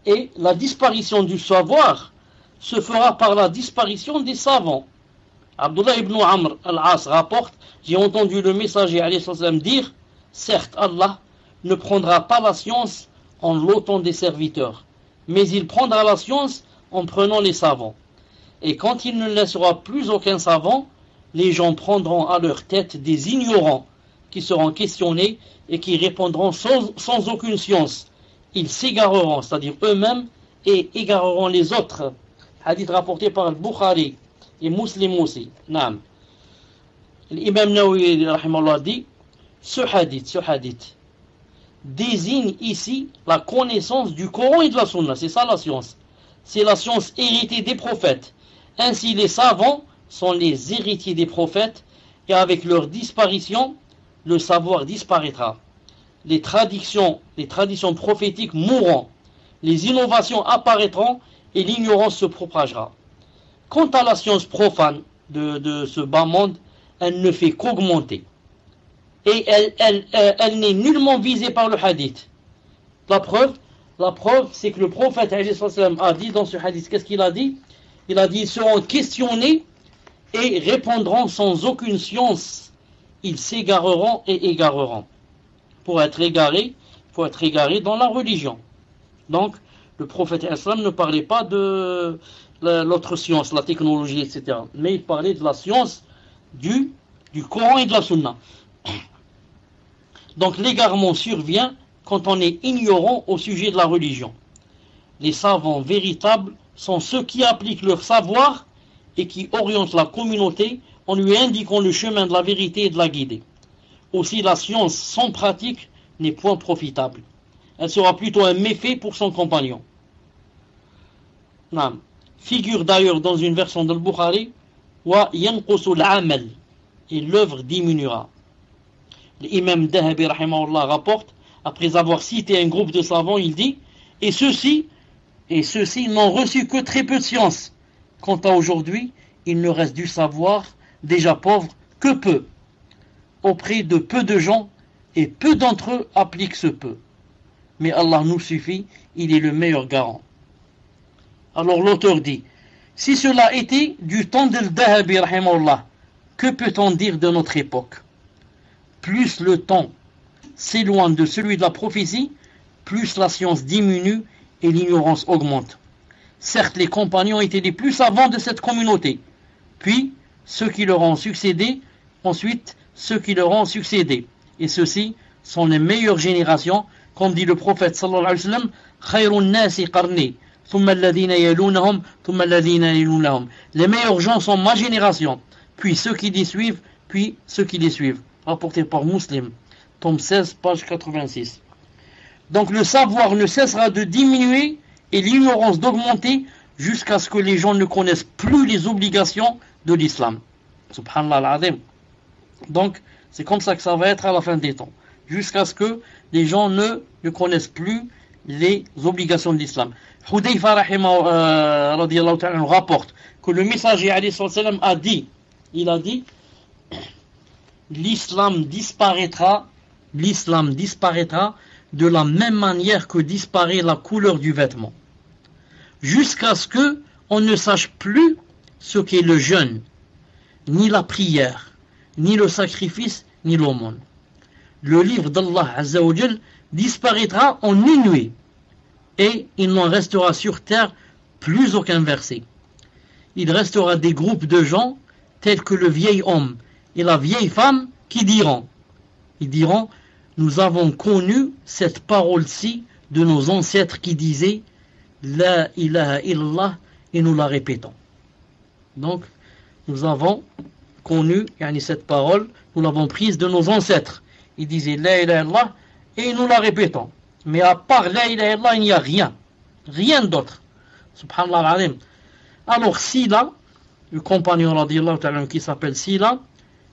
Et la disparition du savoir se fera par la disparition des savants. Abdullah ibn Amr al-As rapporte: j'ai entendu le messager alayhi salam dire: Certes, Allah ne prendra pas la science en l'ôtant des serviteurs, mais il prendra la science en prenant les savants. Et quand il ne laissera plus aucun savant, les gens prendront à leur tête des ignorants qui seront questionnés et qui répondront sans aucune science. Ils s'égareront, c'est-à-dire eux-mêmes, et égareront les autres. Hadith rapporté par le Bukhari et Muslim aussi. Naam. L'imam Nawawi rahimahullah dit, ce hadith désigne ici la connaissance du Coran et de la Sunna. C'est ça la science. C'est la science héritée des prophètes. Ainsi les savants sont les héritiers des prophètes et avec leur disparition, le savoir disparaîtra. Les traditions prophétiques mourront. Les innovations apparaîtront et l'ignorance se propagera. Quant à la science profane de ce bas monde, elle ne fait qu'augmenter. Et elle n'est nullement visée par le hadith. La preuve, c'est que le prophète a dit dans ce hadith, qu'est-ce qu'il a dit? Il a dit, ils seront questionnés et répondront sans aucune science. Ils s'égareront et égareront. Pour être égaré, il faut être égaré dans la religion. Donc, le prophète ne parlait pas de l'autre science, la technologie, etc. Mais il parlait de la science du Coran et de la Sunna. Donc l'égarement survient quand on est ignorant au sujet de la religion. Les savants véritables sont ceux qui appliquent leur savoir et qui orientent la communauté en lui indiquant le chemin de la vérité et de la guider. Aussi la science sans pratique n'est point profitable. Elle sera plutôt un méfait pour son compagnon. Non. Figure d'ailleurs dans une version de Bukhari, wa yanqusul amal, et l'œuvre diminuera. L'imam Dahabi rahimahullah rapporte, après avoir cité un groupe de savants, il dit, et ceux-ci n'ont reçu que très peu de science. Quant à aujourd'hui, il ne reste du savoir, déjà pauvre, que peu, auprès de peu de gens, et peu d'entre eux appliquent ce peu. Mais Allah nous suffit, il est le meilleur garant. Alors l'auteur dit, si cela était du temps de Dahabi rahimahullah, que peut-on dire de notre époque? Plus le temps s'éloigne de celui de la prophétie, plus la science diminue et l'ignorance augmente. Certes, les compagnons étaient les plus savants de cette communauté, puis ceux qui leur ont succédé, ensuite ceux qui leur ont succédé. Et ceux-ci sont les meilleures générations, comme dit le prophète sallallahu alayhi wa sallam, khayrun nasi qarni, thumma alladhina yalunahum, thumma alladhina yalunahum. Les meilleurs gens sont ma génération, puis ceux qui les suivent, puis ceux qui les suivent. Rapporté par Muslim, tome 16, page 86. Donc le savoir ne cessera de diminuer et l'ignorance d'augmenter jusqu'à ce que les gens ne connaissent plus les obligations de l'islam. Subhanallah al-Azim. Donc c'est comme ça que ça va être à la fin des temps. Jusqu'à ce que les gens ne connaissent plus les obligations de l'islam. Hudayfa radiyallahu ta'ala rapporte que le messager alayhi salam a dit, il a dit, l'islam disparaîtra de la même manière que disparaît la couleur du vêtement, jusqu'à ce que on ne sache plus ce qu'est le jeûne, ni la prière, ni le sacrifice, ni l'aumône. Le livre d'Allah Azza wa Jal disparaîtra en une nuit, et il n'en restera sur terre plus aucun verset. Il restera des groupes de gens, tels que le vieil homme et la vieille femme, qui diront, nous avons connu cette parole-ci de nos ancêtres qui disaient La ilaha illallah, et nous la répétons. Donc, nous avons connu cette parole, nous l'avons prise de nos ancêtres. Ils disaient La ilaha illallah, et nous la répétons. Mais à part La ilaha illallah, il n'y a rien d'autre. Subhanallah al-Azim. Alors Sila, le compagnon radiyallahu ta'ala qui s'appelle Sila,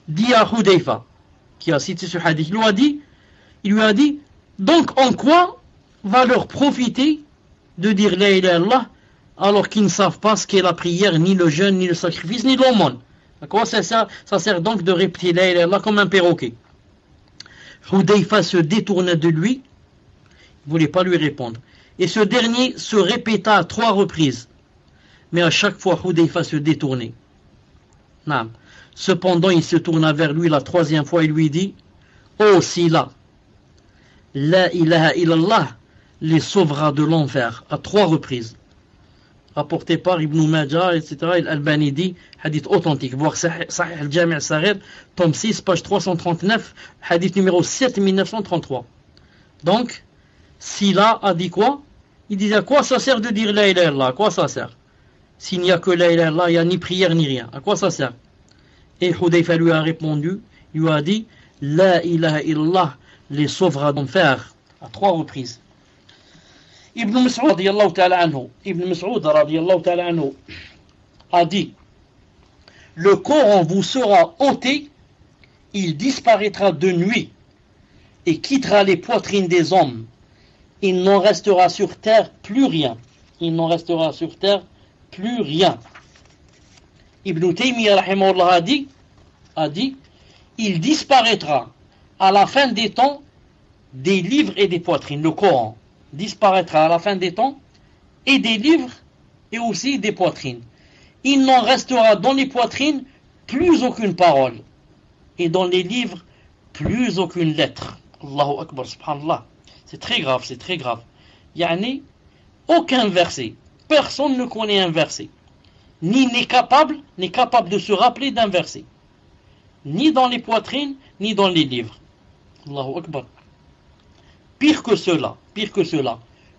dit à Hudayfa, qui a cité ce hadith, il lui a dit, donc en quoi va leur profiter de dire La ilaha illallah alors qu'ils ne savent pas ce qu'est la prière, ni le jeûne, ni le sacrifice, ni l'aumône? À quoi ça sert donc de répéter La ilaha illallah comme un perroquet? Hudayfa se détourna de lui, il ne voulait pas lui répondre. Et ce dernier se répéta à 3 reprises. Mais à chaque fois, Hudayfa se détournait. Cependant, il se tourna vers lui la 3e fois et lui dit, Oh Sila, La ilaha illallah les sauvera de l'enfer à 3 reprises. Rapporté par Ibn Majah, etc. Al-Albani dit, hadith authentique. Voir Sahih al-Jami' al-Saghir, tome 6, page 339, hadith numéro 7933. Donc, Sila a dit quoi? Il disait à quoi ça sert de dire la ilaha illallah? À quoi ça sert? S'il n'y a que la ilaha illallah, il n'y a ni prière ni rien. À quoi ça sert? Et Hudayfa lui a répondu, il lui a dit, la ilaha illallah les sauvera d'enfer à 3 reprises. Ibn Mas'ud radiyallahu ta'ala anhu, Ibn Mas'ud radiyallahu ta'ala anhu a dit, le Coran vous sera ôté, il disparaîtra de nuit et quittera les poitrines des hommes. Il n'en restera sur terre plus rien. Il n'en restera sur terre plus rien. Ibn Taymiyyah rahimahullah a dit, il disparaîtra à la fin des temps des livres et des poitrines. Le Coran disparaîtra à la fin des temps et des livres et aussi des poitrines. Il n'en restera dans les poitrines plus aucune parole et dans les livres plus aucune lettre. Allahu Akbar, subhanallah. C'est très grave, c'est très grave. Yani, aucun verset, personne ne connaît un verset, ni n'est capable de se rappeler d'un verset, ni dans les poitrines, ni dans les livres. Allahu Akbar. Pire que cela,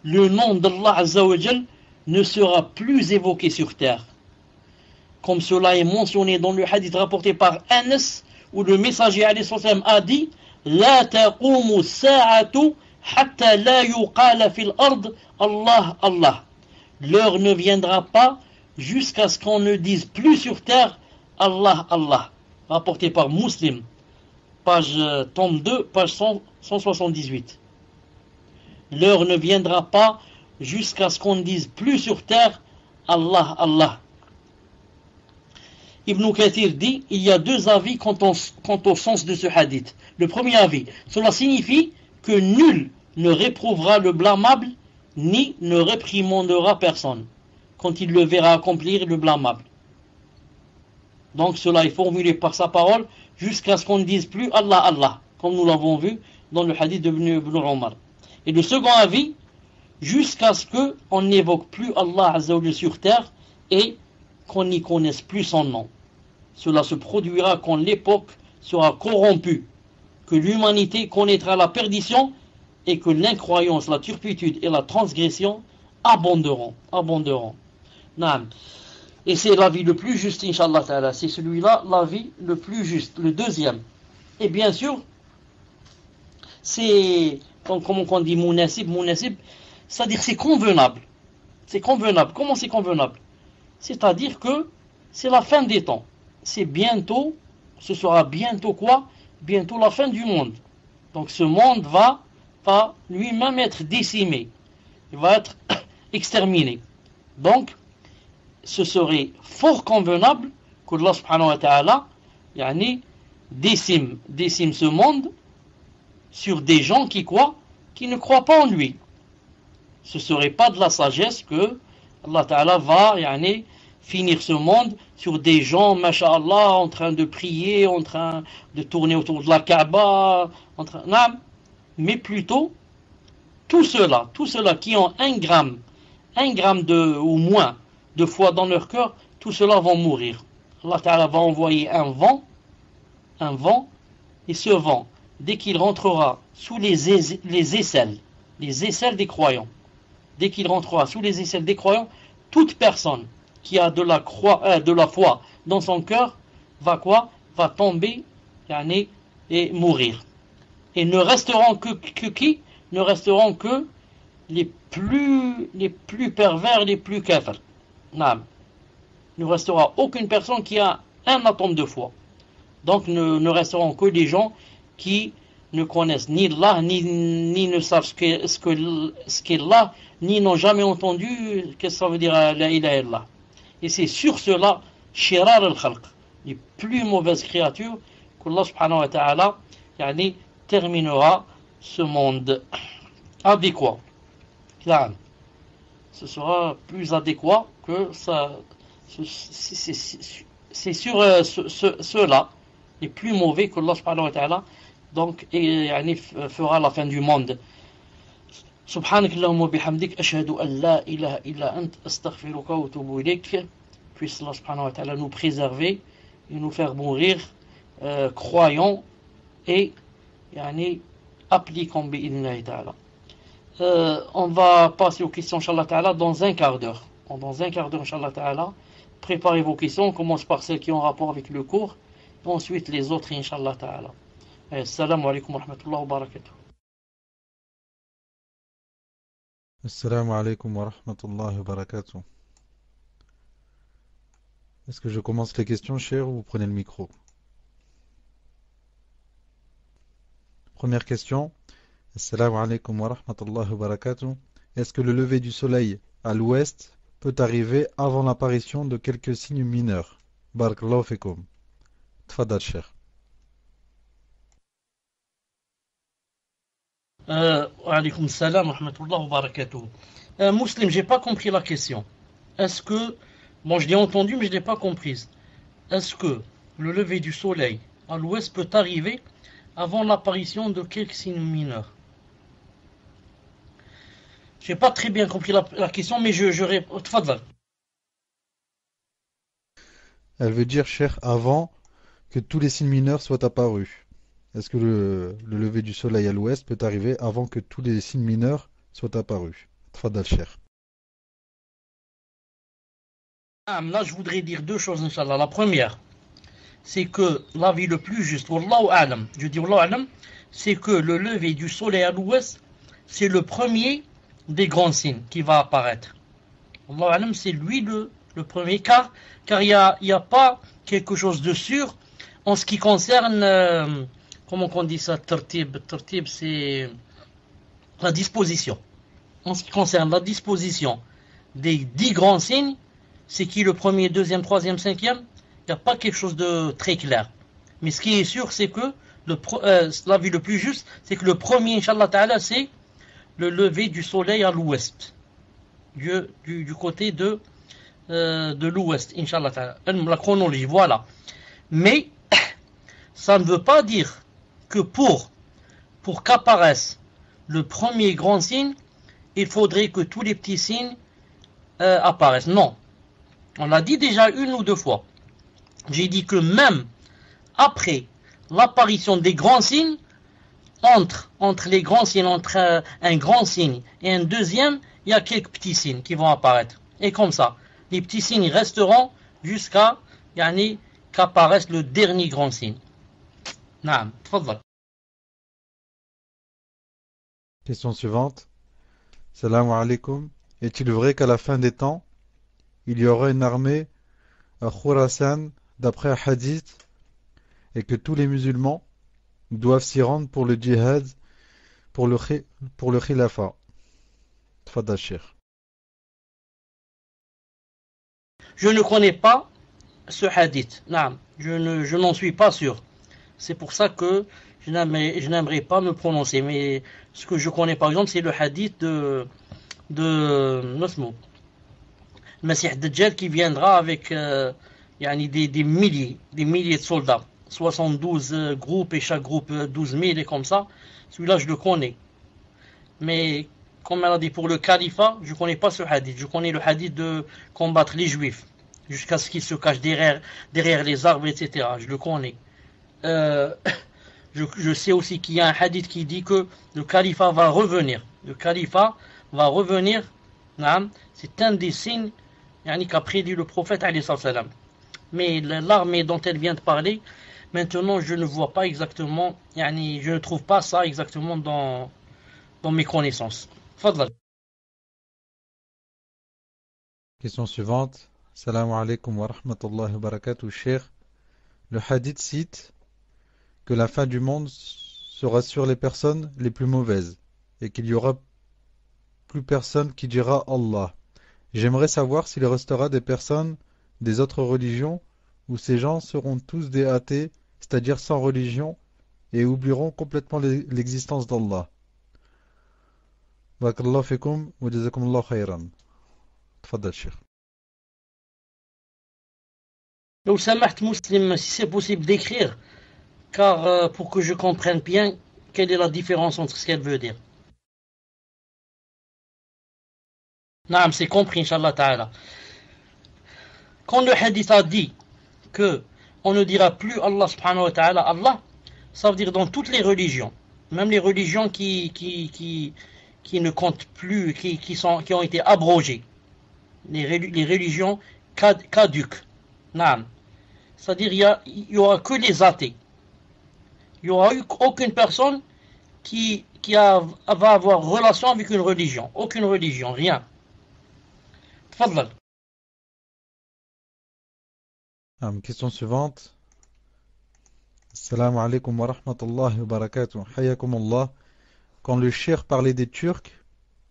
le nom d'Allah Azza wa Jal ne sera plus évoqué sur terre. Comme cela est mentionné dans le hadith rapporté par Anas, où le messager alayhi salam a dit, La taqumu sa'atu hatta la yuqala fil ard Allah Allah. L'heure ne viendra pas jusqu'à ce qu'on ne dise plus sur terre Allah Allah. Rapporté par Muslim, page tome 2, page 178. L'heure ne viendra pas jusqu'à ce qu'on ne dise plus sur terre Allah Allah. Ibn Kathir dit, il y a 2 avis quant au sens de ce hadith. Le premier avis, cela signifie que nul ne réprouvera le blâmable ni ne réprimandera personne quand il le verra accomplir le blâmable. Donc cela est formulé par sa parole jusqu'à ce qu'on ne dise plus Allah Allah, comme nous l'avons vu dans le hadith de Ibn Omar. Et le second avis, jusqu'à ce qu'on n'évoque plus Allah Azza wa Jalla sur terre et qu'on n'y connaisse plus son nom. Cela se produira quand l'époque sera corrompue, que l'humanité connaîtra la perdition et que l'incroyance, la turpitude et la transgression abonderont. Naam. Et c'est l'avis le plus juste, Inch'Allah Ta'ala. C'est celui-là, l'avis le plus juste. Le deuxième. Et bien sûr, c'est, comme on dit, munasib, c'est-à-dire c'est convenable. C'est convenable. Comment c'est convenable? C'est-à-dire que c'est la fin des temps. C'est bientôt, ce sera bientôt quoi? Bientôt la fin du monde. Donc ce monde va lui-même être décimé. Il va être exterminé. Donc, ce serait fort convenable que Allah subhanahu wa ta'ala décime ce monde sur des gens qui ne croient pas en lui. Ce ne serait pas de la sagesse que Allah ta'ala va finir ce monde sur des gens, masha'Allah, en train de prier, en train de tourner autour de la Kaaba, mais plutôt tous ceux-là qui ont un gramme ou moins de foi dans leur cœur, tous ceux-là vont mourir. Allah Ta'ala va envoyer un vent, et ce vent, dès qu'il rentrera sous les aisselles des croyants, toute personne qui a de la foi dans son cœur va tomber et mourir. Et ne resteront que qui? Ne resteront que les plus pervers, les plus kafirs. Il ne restera aucune personne qui a un atome de foi. Donc ne resteront que des gens qui ne connaissent ni Allah, ni ne savent ce qu'est Allah, ni n'ont jamais entendu qu'est-ce que ça veut dire la ilaha illallah. Et c'est sur cela, shirar al-khalq, les plus mauvaises créatures, qu'Allah subhanahu wa ta'ala terminera ce monde adéquat. Ce sera plus adéquat que ça. C'est sur ceux-là, les plus mauvais, qu'Allah subhanahu wa ta'ala donc يعني fera la fin du monde. سبحانك اللهم وبحمدك أشهد أن لا إله إلا أنت أستغفرك وأتوب إليك. Puisse Allah subhanahu wa ta'ala nous préserver et nous faire mourir croyants et yani, appliquant bi'idhnillahi ta'ala. On va passer aux questions inshallah ta'ala dans un quart d'heure. Dans un quart d'heure inshallah ta'ala. Préparez vos questions, on commence par celles qui ont rapport avec le cours, et ensuite les autres inshallah ta'ala. Assalamu alaikum wa rahmatullahi wa barakatuh. Assalamu alaikum wa rahmatullahi wa barakatuh. Est-ce que je commence les questions, cher, ou vous prenez le micro? Première question. Assalamu alaikum wa rahmatullahi wa barakatuh. Est-ce que le lever du soleil à l'ouest peut arriver avant l'apparition de quelques signes mineurs? Barakallahu fikum. Tfadal, cher. Wa alaykum salam wa rahmatullahi wa barakatuh. Muslim, j'ai pas compris la question. Est-ce que, bon, je l'ai entendu, mais je l'ai pas comprise. Est-ce que le lever du soleil à l'ouest peut arriver avant l'apparition de quelques signes mineurs? J'ai pas très bien compris la question, mais je réponds. Tfadal. Elle veut dire, cher, avant que tous les signes mineurs soient apparus. Est-ce que le lever du soleil à l'ouest peut arriver avant que tous les signes mineurs soient apparus? Tfadal, cher. Là, je voudrais dire deux choses, Inch'Allah. La première, c'est que l'avis le plus juste, Wallahu a'lam, je dis Wallahu a'lam, c'est que le lever du soleil à l'ouest, c'est le premier des grands signes qui va apparaître. Wallahu a'lam, c'est lui le premier, car il y a pas quelque chose de sûr en ce qui concerne, comment on dit ça, tartib, c'est la disposition. En ce qui concerne la disposition des 10 grands signes, c'est qui le premier, deuxième, troisième, cinquième? Il n'y a pas quelque chose de très clair. Mais ce qui est sûr, c'est que l'avis le plus juste, c'est que le premier, Inch'Allah Ta'ala, c'est le lever du soleil à l'ouest. Du côté de l'ouest, Inch'Allah Ta'ala. La chronologie, voilà. Mais, ça ne veut pas dire que pour qu'apparaisse le premier grand signe, il faudrait que tous les petits signes apparaissent. Non. On l'a dit déjà une ou deux fois. J'ai dit que même après l'apparition des grands signes, entre les grands signes, entre un grand signe et un deuxième, il y a quelques petits signes qui vont apparaître. Et comme ça, les petits signes resteront jusqu'à qu'apparaisse le dernier grand signe. Naam, tfadal. Question suivante. Salam alaikum. Est-il vrai qu'à la fin des temps, il y aura une armée à Khurasan d'après un hadith et que tous les musulmans doivent s'y rendre pour le djihad, pour le khilafa? Tfadal, cher. Je ne connais pas ce hadith. Non, je n'en suis pas sûr. C'est pour ça que je n'aimerais pas me prononcer. Mais ce que je connais par exemple, c'est le hadith de Nosmo. Le Messie Dajjal qui viendra avec des milliers de soldats. 72 groupes et chaque groupe 12 000 et comme ça. Celui-là, je le connais. Mais comme elle a dit pour le califat, je ne connais pas ce hadith. Je connais le hadith de combattre les juifs jusqu'à ce qu'ils se cachent derrière les arbres, etc. Je le connais. Je sais aussi qu'il y a un hadith qui dit que le califat va revenir. Le califat va revenir. C'est un des signes qu'a prédit le prophète. Mais l'armée dont elle vient de parler, maintenant je ne vois pas exactement, je ne trouve pas ça exactement dans mes connaissances. Fadal. Question suivante. Salam alaikum wa rahmatullahi wa barakatuh, cher. Le hadith cite que la fin du monde sera sur les personnes les plus mauvaises et qu'il y aura plus personne qui dira Allah. J'aimerais savoir s'il restera des personnes des autres religions ou ces gens seront tous des athées, c'est-à-dire sans religion, et oublieront complètement l'existence d'Allah. Barakallahu fikum wa jazakumullahu khayran. Tfadal, cher. لو سمحت مسلم, si c'est possible d'écrire car pour que je comprenne bien quelle est la différence entre ce qu'elle veut dire. Naam, c'est compris, Inch'Allah Ta'ala. Quand le hadith a dit que on ne dira plus Allah subhanahu wa ta'ala, Allah, ça veut dire dans toutes les religions, même les religions qui ne comptent plus, qui ont été abrogées, les religions caduques. Naam. C'est-à-dire il y aura que les athées. Il n'y aura eu aucune personne qui va avoir relation avec une religion. Aucune religion, rien. Tfadlal. Question suivante. Assalamu alaikum wa rahmatullahi wa barakatuh. Hayyakum Allah. Quand le cheikh parlait des Turcs,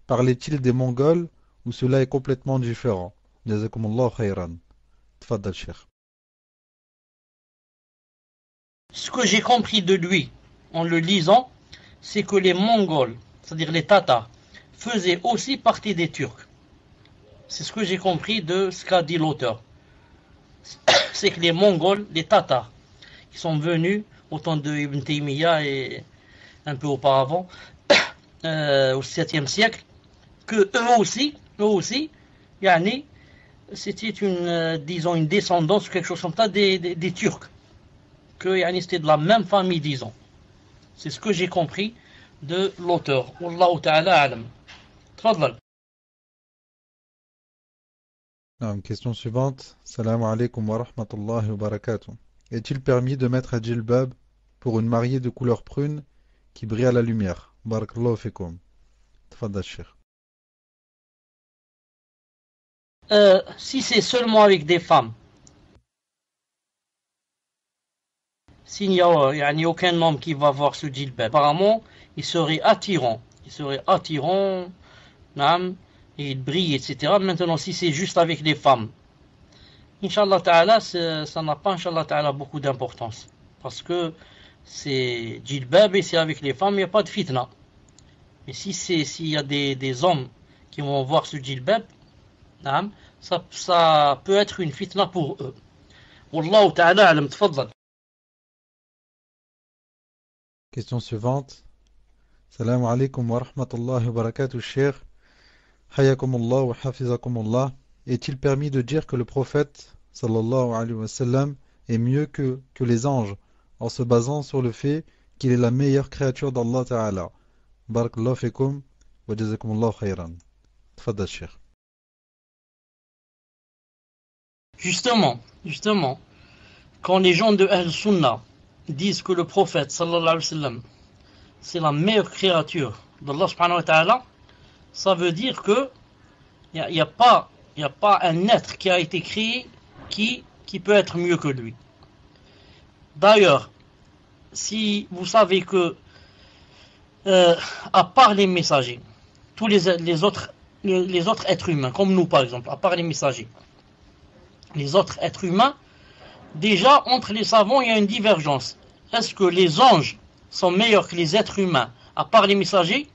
parlait-il des Mongols ou cela est complètement différent? Jazakum Allah khayran. Tfaddal cheikh. Ce que j'ai compris de lui en le lisant, c'est que les Mongols, c'est-à-dire les Tatars, faisaient aussi partie des Turcs. C'est ce que j'ai compris de ce qu'a dit l'auteur. C'est que les Mongols, les Tatars, qui sont venus au temps de Ibn Taymiyyah et un peu auparavant, au 7e siècle, que eux aussi, yani, c'était disons, une descendance, quelque chose comme ça, des Turcs. Que yani, c'était de la même famille, disons. C'est ce que j'ai compris de l'auteur. Wallahu ta'ala alam. Tfadlal. Question suivante. Salam alaikum wa rahmatullahi wa barakatuh. Est-il permis de mettre un djilbab pour une mariée de couleur prune qui brille à la lumière? Barakallahu fikum. Tfaddal cheikh. Si c'est seulement avec des femmes, s'il n'y a aucun homme qui va voir ce djilbab, apparemment, il serait attirant. Naam, et il brille, etc. Maintenant, si c'est juste avec les femmes, Inch'Allah Ta'ala, ça n'a pas, Inch'Allah Ta'ala, beaucoup d'importance. Parce que c'est djilbab et c'est avec les femmes, il n'y a pas de fitna. Mais s'il y a des hommes qui vont voir ce djilbab, ça peut être une fitna pour eux. Wallahu Ta'ala alam, tfaddal. Question suivante. Salam alaikum wa rahmatullahi wa barakatuh, cheikh. Hayyakumullah wa hafizakumullah. Est-il permis de dire que le prophète, sallallahu alayhi wa sallam, est mieux que les anges, en se basant sur le fait qu'il est la meilleure créature d'Allah Ta'ala? Barakallahu fikum wa jazakumullah khayran. Tfaddal cheikh. Justement, quand les gens de Ahl-Sunnah disent que le prophète, sallallahu alayhi wa sallam, c'est la meilleure créature d'Allah subhanahu wa ta'ala, ça veut dire que il n'y a pas un être qui a été créé qui peut être mieux que lui. D'ailleurs, si vous savez que à part les messagers, tous les autres êtres humains, comme nous par exemple, à part les messagers, les autres êtres humains, déjà entre les savants il y a une divergence. Est-ce que les anges sont meilleurs que les êtres humains, à part les messagers?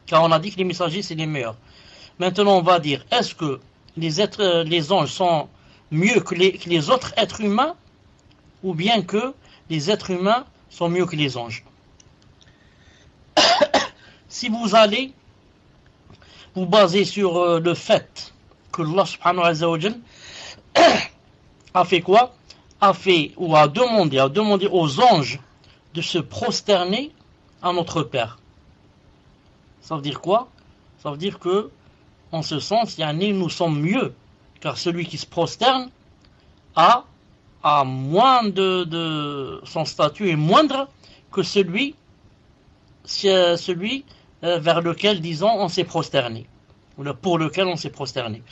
Car on a dit que les messagers c'est les meilleurs. Maintenant on va dire, est-ce que les anges sont mieux que les autres êtres humains, ou bien que les êtres humains sont mieux que les anges? Si vous allez vous baser sur le fait que Allah subhanahu wa ta'ala a fait quoi? A demandé aux anges de se prosterner à notre Père. Ça veut dire quoi? Ça veut dire que, en ce sens, nous sommes mieux, car celui qui se prosterne a moins son statut est moindre que celui vers lequel, disons, on s'est prosterné, ou pour lequel on s'est prosterné.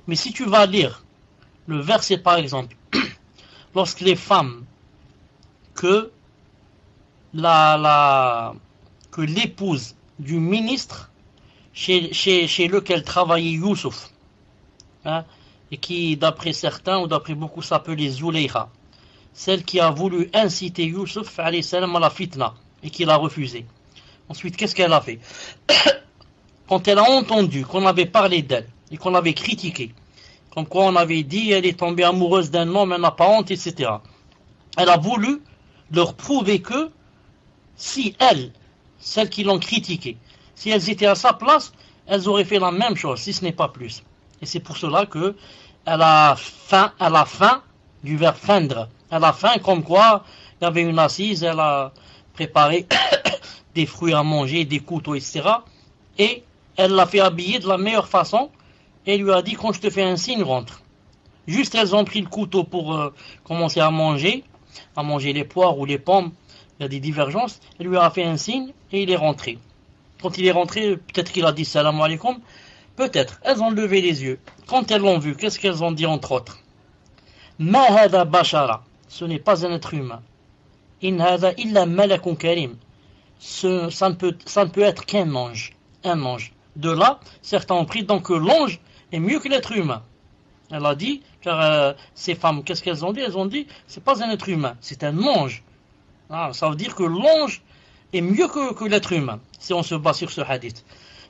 Mais si tu vas lire le verset par exemple, lorsque les femmes que l'épouse du ministre chez lequel travaillait Youssouf, et qui d'après certains ou d'après beaucoup s'appelait Zuleika, celle qui a voulu inciter Youssouf alayhi salam à la fitna et qui l'a refusé. Ensuite, qu'est-ce qu'elle a fait? Quand elle a entendu qu'on avait parlé d'elle et qu'on l'avait critiquée, comme quoi on avait dit elle est tombée amoureuse d'un homme, elle n'a pas honte, etc. elle a voulu leur prouver que si elles, celles qui l'ont critiqué, si elles étaient à sa place, elles auraient fait la même chose, si ce n'est pas plus. Et c'est pour cela que elle a faim du verbe feindre. Elle a faim comme quoi il y avait une assise, elle a préparé des fruits à manger, des couteaux, etc. Et elle l'a fait habiller de la meilleure façon et lui a dit quand je te fais un signe, rentre. Juste elles ont pris le couteau pour commencer à manger les poires ou les pommes, il y a des divergences, elle lui a fait un signe et il est rentré. Quand il est rentré, peut-être qu'il a dit salam alaikum, peut-être, elles ont levé les yeux. Quand elles l'ont vu, qu'est-ce qu'elles ont dit entre autres? Ma hada bashara, ce n'est pas un être humain. In hada illa malakun karim. Ça ne peut être qu'un ange. Un ange. De là, certains ont pris donc que l'ange est mieux que l'être humain. Elle a dit, car ces femmes, qu'est-ce qu'elles ont dit? Elles ont dit, c'est pas un être humain, c'est un ange. Ah, ça veut dire que l'ange est mieux que l'être humain, si on se base sur ce hadith.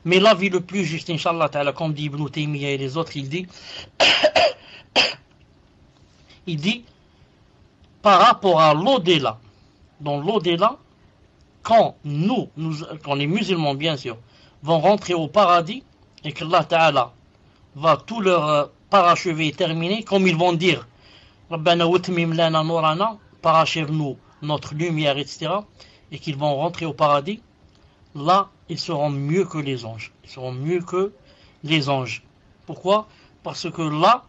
Mais l'avis le plus juste, Inch'Allah Ta'ala, comme dit Ibn Taymiyyah et les autres, il dit, par rapport à l'au-delà, dans l'au-delà, quand les musulmans bien sûr, vont rentrer au paradis, et que Allah Ta'ala va tout leur parachever et terminer, comme ils vont dire, Rabbana utmim lana nurana, parachève-nous notre lumière, etc., et qu'ils vont rentrer au paradis, là, ils seront mieux que les anges. Ils seront mieux que les anges. Pourquoi? Parce que là,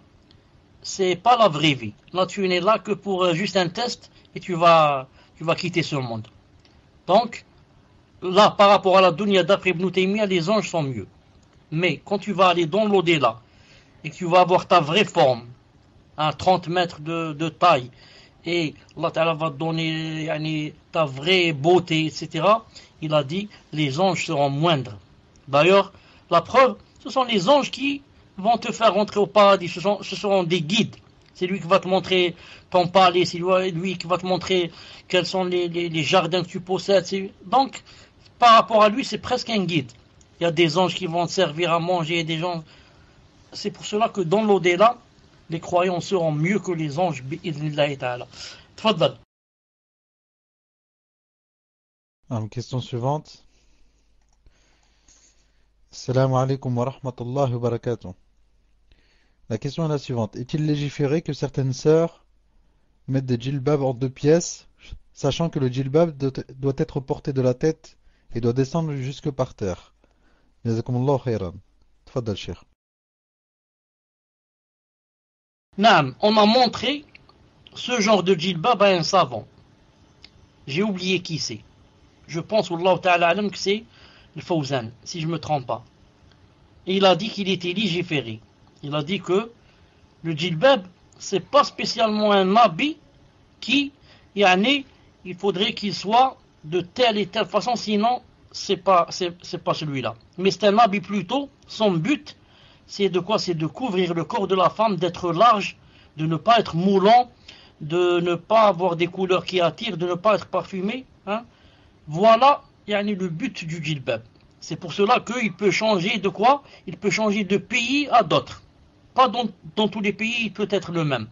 c'est pas la vraie vie. Là, tu n'es là que pour juste un test et tu vas quitter ce monde. Donc, là, par rapport à la dunya d'après Ibn Taymiyyah, les anges sont mieux. Mais quand tu vas aller dans l'au-delà et que tu vas avoir ta vraie forme, à 30 mètres de taille, et Allah Ta'ala va te donner ta vraie beauté, etc., il a dit, les anges seront moindres. D'ailleurs, la preuve, ce sont les anges qui vont te faire rentrer au paradis, ce seront des guides. C'est lui qui va te montrer ton palais, c'est lui qui va te montrer quels sont les jardins que tu possèdes. Donc, par rapport à lui, c'est presque un guide. Il y a des anges qui vont te servir à manger, des gens. C'est pour cela que dans l'au-delà, les croyants seront mieux que les anges, bi'idhnillahi ta'ala. Tfaddal. Alors, question suivante. Assalamu alaikum wa rahmatullahi wa barakatuh. La question est la suivante. Est-il légiféré que certaines sœurs mettent des djilbabs en 2 pièces, sachant que le djilbab doit être porté de la tête et doit descendre jusque par terre? Jazakumullahu khairan. Tfaddal, Cheikh. Naam, on a montré ce genre de djilbab à un savant. J'ai oublié qui c'est. Je pense, Wallahu ta'ala alam, que c'est le Fawzan, si je ne me trompe pas. Et il a dit qu'il était légiféré. Il a dit que le djilbab, c'est pas spécialement un habit qui, il faudrait qu'il soit de telle et telle façon, sinon c'est pas celui-là. Mais c'est un habit plutôt, son but, c'est de quoi? C'est de couvrir le corps de la femme, d'être large, de ne pas être moulant, de ne pas avoir des couleurs qui attirent, de ne pas être parfumé. Hein? Voilà, le but du djilbab. C'est pour cela qu'il peut changer de quoi? Il peut changer de pays à d'autres. Pas dans tous les pays, il peut être le même.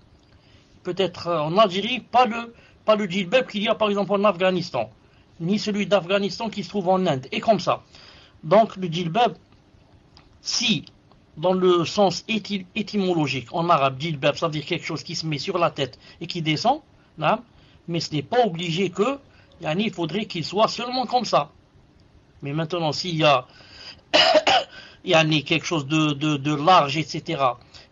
Peut-être en Algérie, pas le djilbab qu'il y a par exemple en Afghanistan, ni celui d'Afghanistan qui se trouve en Inde, et comme ça. Donc le djilbab, si dans le sens étymologique, en arabe, djilbab, ça veut dire quelque chose qui se met sur la tête et qui descend, là, mais ce n'est pas obligé que, il faudrait qu'il soit seulement comme ça. Mais maintenant, s'il y a quelque chose de large, etc.,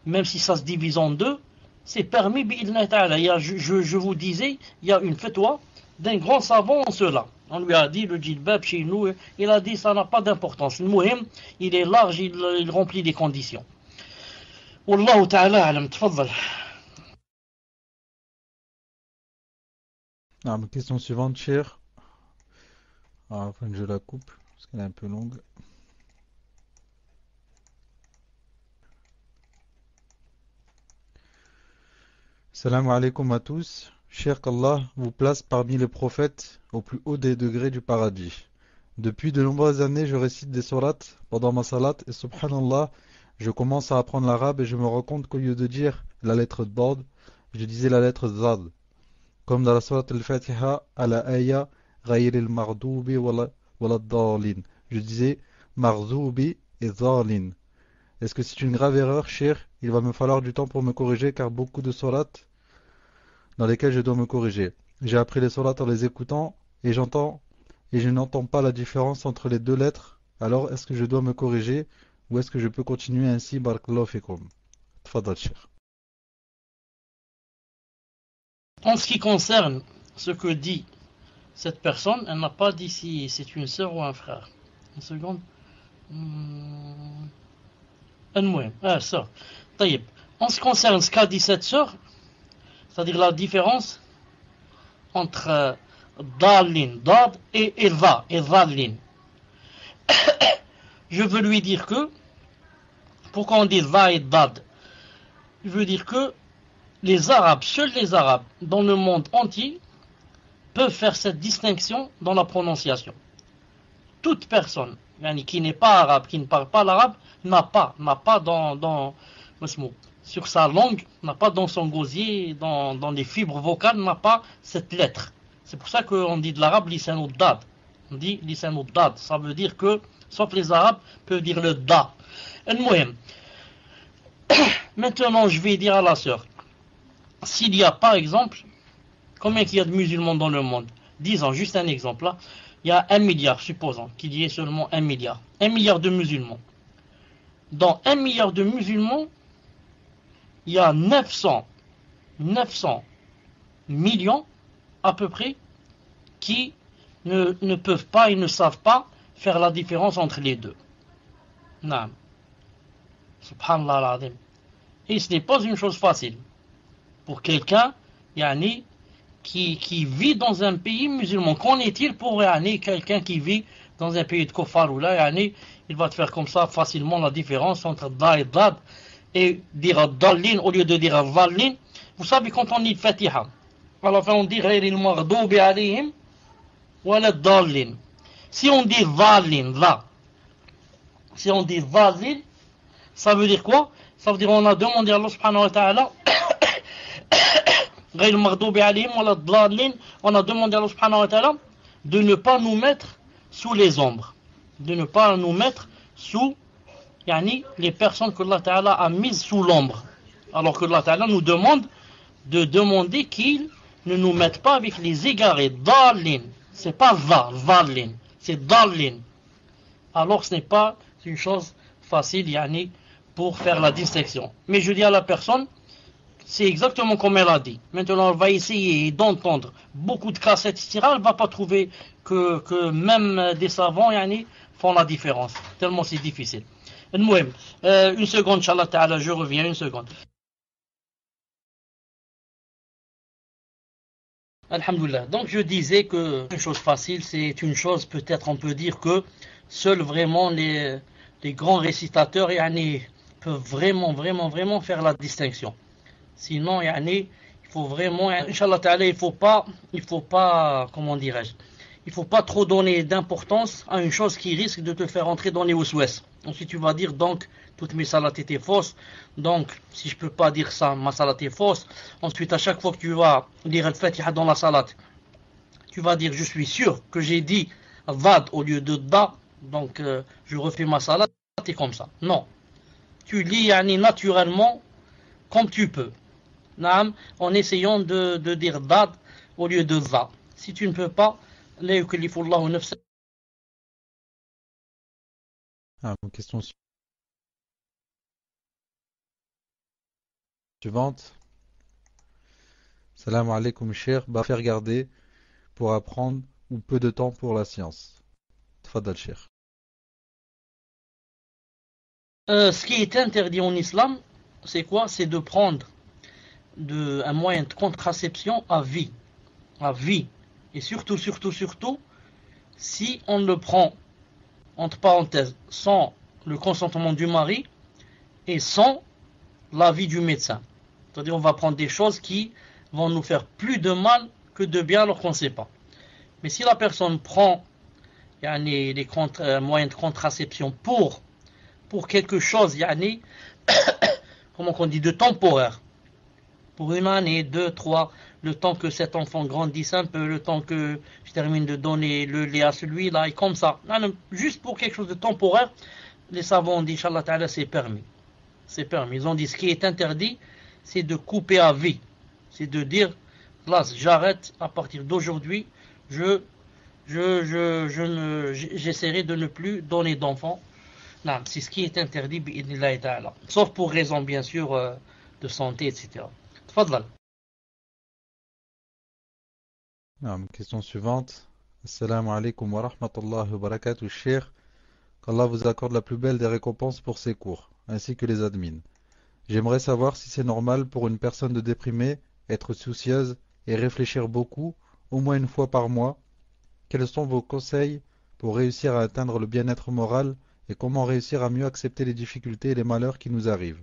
même si ça se divise en deux, c'est permis, je vous disais, il y a une fatwa d'un grand savant en cela. On lui a dit, le djilbab chez nous, il a dit, ça n'a pas d'importance. Le muhim, il est large, il remplit des conditions. Wallahu ta'ala alam, tfaddal. Alors, question suivante, cher. Alors, enfin, je la coupe, parce qu'elle est un peu longue. Salam alaikum à tous. Cher qu'Allah vous place parmi les prophètes au plus haut des degrés du paradis. Depuis de nombreuses années, je récite des sourates pendant ma salat et subhanallah, je commence à apprendre l'arabe et je me rends compte qu'au lieu de dire la lettre Dad, je disais la lettre Zad. Comme dans la sourate al-Fatiha, à la ayah غير المغضوب ولا الضالين. Je disais maghzoubi et dhalin. Est-ce que c'est une grave erreur, cher? Il va me falloir du temps pour me corriger car beaucoup de sourates dans lesquelles je dois me corriger. J'ai appris les sourates en les écoutant et je n'entends pas la différence entre les deux lettres. Alors, est-ce que je dois me corriger ou est-ce que je peux continuer ainsi? Barakallahu fikum. Tfadal, cher. En ce qui concerne ce que dit cette personne, elle n'a pas dit si c'est une sœur ou un frère. Une seconde. Sœur. طيب. En ce qui concerne ce qu'a dit cette sœur, c'est-à-dire la différence entre dalin, dad et dhalin. Je veux lui dire que, pourquoi on dit dha et dad? Je veux dire que les Arabes, seuls les Arabes, dans le monde entier, peuvent faire cette distinction dans la prononciation. Toute personne qui n'est pas arabe, qui ne parle pas l'arabe, n'a pas sur sa langue, n'a pas dans son gosier, dans les fibres vocales, n'a pas cette lettre. C'est pour ça qu'on dit de l'arabe lisan dad. On dit lisan dad. Ça veut dire que, sauf les arabes, peuvent dire le da. Maintenant, je vais dire à la sœur, s'il y a par exemple, combien il y a de musulmans dans le monde? Disons, juste un exemple là, il y a 1 milliard, supposons qu'il y ait seulement 1 milliard. 1 milliard de musulmans. Dans 1 milliard de musulmans, il y a 900 millions à peu près qui ne peuvent pas et ne savent pas faire la différence entre les deux. Naam. Subhanallah al-Azim. Et ce n'est pas une chose facile pour quelqu'un qui vit dans un pays musulman. Qu'en est-il pour quelqu'un qui vit dans un pays de Kofar ou là, il va te faire comme ça facilement la différence entre da et dad et dire dallin au lieu de dire dallin. Vous savez, quand on dit Fatiha, à la fin on dit ghayril maghdubi alayhim wala dallin. Si on dit dallin, si on dit dallin, ça veut dire quoi? Ça veut dire on a demandé à Allah subhanahu wa ta'ala غير المغضوب عليهم ولا الضالين, on a demandé à Allah subhanahu wa ta'ala de ne pas nous mettre sous les ombres, de ne pas nous mettre sous les personnes que Allah ta'ala a mises sous l'ombre, alors que Allah ta'ala nous demande de demander qu'il ne nous mette pas avec les égarés. Dalin, c'est pas dhalin, c'est dalin. Alors ce n'est pas une chose facile pour faire la distinction. Mais je dis à la personne, c'est exactement comme elle a dit. Maintenant, on va essayer d'entendre beaucoup de cassettes, etc. Elle ne va pas trouver que même des savants font la différence. Tellement c'est difficile. Une seconde, Inch'Allah Ta'ala, je reviens, une seconde. Alhamdulillah. Donc je disais que une chose facile, c'est une chose, peut-être on peut dire que seuls vraiment les grands récitateurs peuvent vraiment faire la distinction. Sinon, il faut vraiment, Inch'Allah Ta'ala, il faut pas, comment dirais-je, il faut pas trop donner d'importance à une chose qui risque de te faire entrer dans les waswas. Ensuite, tu vas dire, donc, toutes mes salats étaient fausses. Donc, si je peux pas dire ça, ma salat est fausse. Ensuite, à chaque fois que tu vas lire al-Fatiha dans la salat, tu vas dire, je suis sûr que j'ai dit vad au lieu de da. Donc, je refais ma salat et comme ça. Non. Tu lis, naturellement, comme tu peux. En essayant de dire dad au lieu de za. Si tu ne peux pas, la yukallifullahu nafsan. Une question suivante. Salam alaikum, cher. Faire garder pour apprendre ou peu de temps pour la science. Tfadal, cher. Ce qui est interdit en islam, c'est quoi? C'est de prendre un moyen de contraception à vie. Et surtout, si on le prend, entre parenthèses, sans le consentement du mari et sans l'avis du médecin. C'est-à-dire, on va prendre des choses qui vont nous faire plus de mal que de bien alors qu'on ne sait pas. Mais si la personne prend les moyens de contraception pour quelque chose, comment on dit, de temporaire, pour une année, 2, 3, le temps que cet enfant grandisse un peu, le temps que je termine de donner le lait à celui-là, et comme ça. Non, juste pour quelque chose de temporaire, les savants ont dit, Inch'Allah Ta'ala, c'est permis. C'est permis. Ils ont dit, ce qui est interdit, c'est de couper à vie. C'est de dire, là, j'arrête, à partir d'aujourd'hui, j'essaierai de ne plus donner d'enfants. Non, c'est ce qui est interdit, bi'idnillahi ta'ala. Sauf pour raison, bien sûr, de santé, etc. Tfadlal. Question suivante. Assalamu alaikum wa rahmatullahi wa barakatuh, Cheikh. Qu'Allah vous accorde la plus belle des récompenses pour ces cours, ainsi que les admins. J'aimerais savoir si c'est normal pour une personne de déprimée être soucieuse et réfléchir beaucoup, au moins une fois par mois. Quels sont vos conseils pour réussir à atteindre le bien-être moral et comment réussir à mieux accepter les difficultés et les malheurs qui nous arrivent?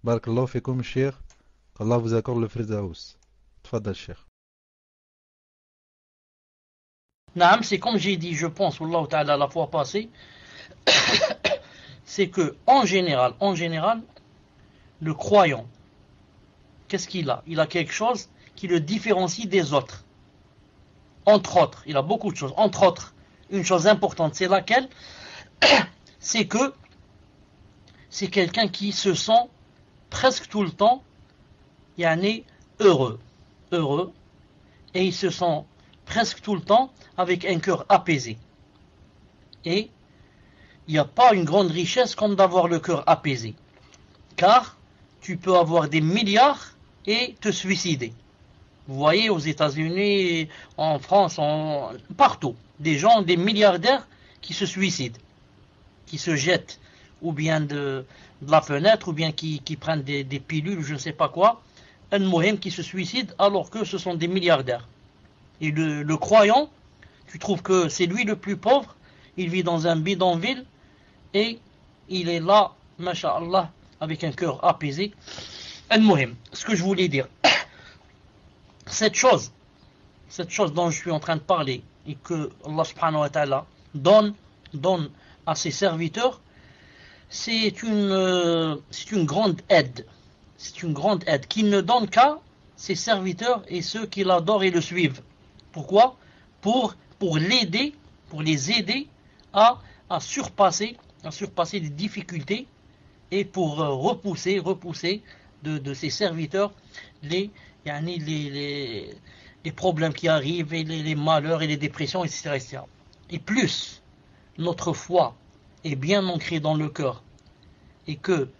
Barakallahu fikum, Cheikh. Qu'Allah vous accorde le firdaous. Tfadal, Cheikh. Naam, c'est comme j'ai dit, je pense, Wallahu ta'ala, la fois passée, c'est que, en général, le croyant, qu'est-ce qu'il a? Il a quelque chose qui le différencie des autres. Entre autres, il a beaucoup de choses. Entre autres, une chose importante, c'est laquelle? C'est que c'est quelqu'un qui se sent presque tout le temps heureux. Et il se sent presque tout le temps avec un cœur apaisé. Et il n'y a pas une grande richesse comme d'avoir le cœur apaisé. Car tu peux avoir des milliards et te suicider. Vous voyez, aux États-Unis, en France, partout, des gens, des milliardaires qui se suicident, qui se jettent, ou bien de la fenêtre, ou bien qui prennent des pilules, je ne sais pas quoi, un mohim qui se suicide alors que ce sont des milliardaires. Et le croyant, tu trouves que c'est lui le plus pauvre, il vit dans un bidonville, et il est là, masha'Allah, avec un cœur apaisé. Un mohim, ce que je voulais dire, cette chose dont je suis en train de parler, et que Allah subhanahu wa ta'ala donne à ses serviteurs, c'est une grande aide. C'est une grande aide qu'il ne donne qu'à ses serviteurs et ceux qui l'adorent et le suivent. Pourquoi? Pour les aider à surpasser les difficultés et pour repousser de ses serviteurs les problèmes qui arrivent et les malheurs et les dépressions, etc. Et plus notre foi est bien ancrée dans le cœur et que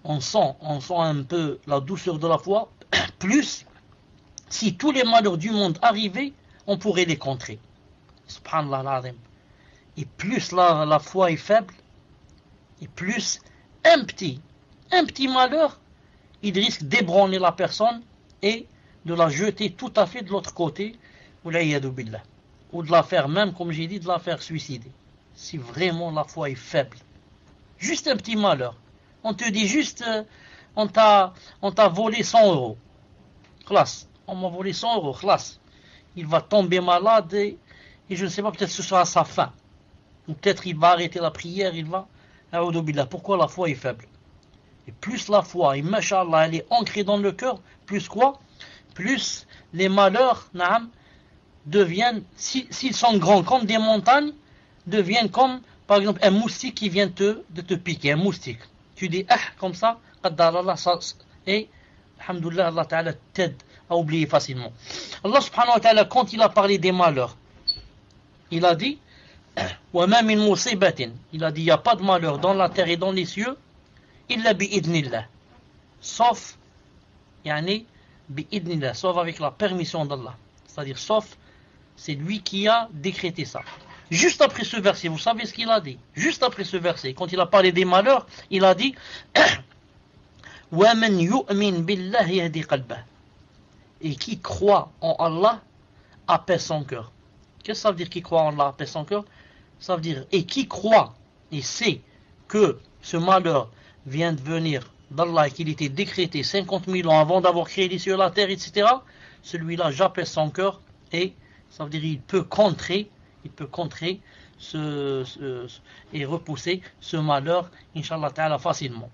on sent un peu la douceur de la foi, plus si tous les malheurs du monde arrivaient, on pourrait les contrer. Subhanallah al-Azim. Et plus la foi est faible, et plus un petit malheur, il risque d'ébranler la personne et de la jeter tout à fait de l'autre côté, ou de la faire même, comme j'ai dit, de la faire suicider. Si vraiment la foi est faible. Juste un petit malheur. On te dit juste, on t'a volé 100 euros. Classe. On m'a volé 100 euros. Classe. Il va tomber malade et je ne sais pas, peut-être ce sera sa fin. Ou peut-être il va arrêter la prière, Pourquoi la foi est faible? Et plus la foi, et mashallah, elle est ancrée dans le cœur, plus quoi? Plus les malheurs, deviennent, s'ils sont grands comme des montagnes, deviennent comme, par exemple, un moustique qui vient de te piquer, un moustique. Tu dis, comme ça, et, alhamdoulilah, Allah Ta'ala t'aide à oublier facilement. Allah subhanahu wa ta'ala, quand il a parlé des malheurs, il a dit, وَمَا مِن مُصِيبَةٍ, il a dit, il n'y a pas de malheur dans la terre et dans les cieux, إِلَّا بِإِذْنِ sauf, sauf avec la permission d'Allah. C'est-à-dire, sauf, c'est lui qui a décrété ça. Juste après ce verset, vous savez ce qu'il a dit? Juste après ce verset, quand il a parlé des malheurs, il a dit وَمَنْ يُؤْمِنْ بِاللَّهِ يَهْدِي قَلْبَهُ, et qui croit en Allah apaise son cœur. Qu'est-ce que ça veut dire qui croit en Allah apaise son cœur? Ça veut dire, et qui croit et sait que ce malheur vient de venir d'Allah et qu'il était décrété 50 000 ans avant d'avoir créé les cieux, la terre, etc. Celui-là, j'apaise son cœur et ça veut dire il peut contrer et repousser ce malheur, Inch'Allah Ta'ala, facilement.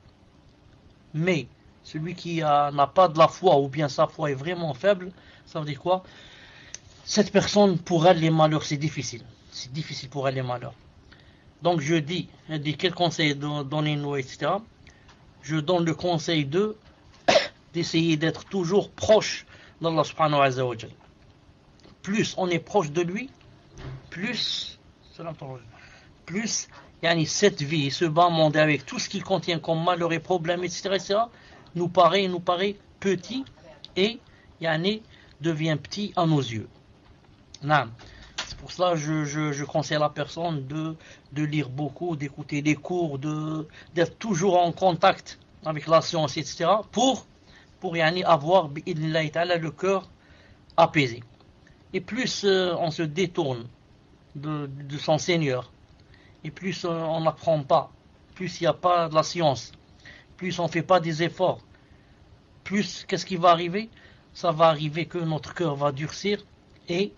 Mais celui qui n'a pas de la foi ou bien sa foi est vraiment faible, ça veut dire quoi? Cette personne, pour elle, les malheurs, c'est difficile. C'est difficile pour elle, les malheurs. Donc je dis quel conseil donnez-nous, etc. Je donne le conseil d'essayer d'être toujours proche d'Allah subhanahu wa ta'ala. Plus on est proche de lui, plus cette vie, ce bas monde avec tout ce qu'il contient comme malheur et problèmes, etc., nous paraît petit et devient petit à nos yeux. C'est pour cela que je conseille à la personne de lire beaucoup, d'écouter des cours, d'être toujours en contact avec la science, etc. pour avoir le cœur apaisé. Et plus on se détourne de son Seigneur, et plus on n'apprend pas, plus il n'y a pas de la science, plus on ne fait pas des efforts, plus qu'est-ce qui va arriver? Ça va arriver que notre cœur va durcir et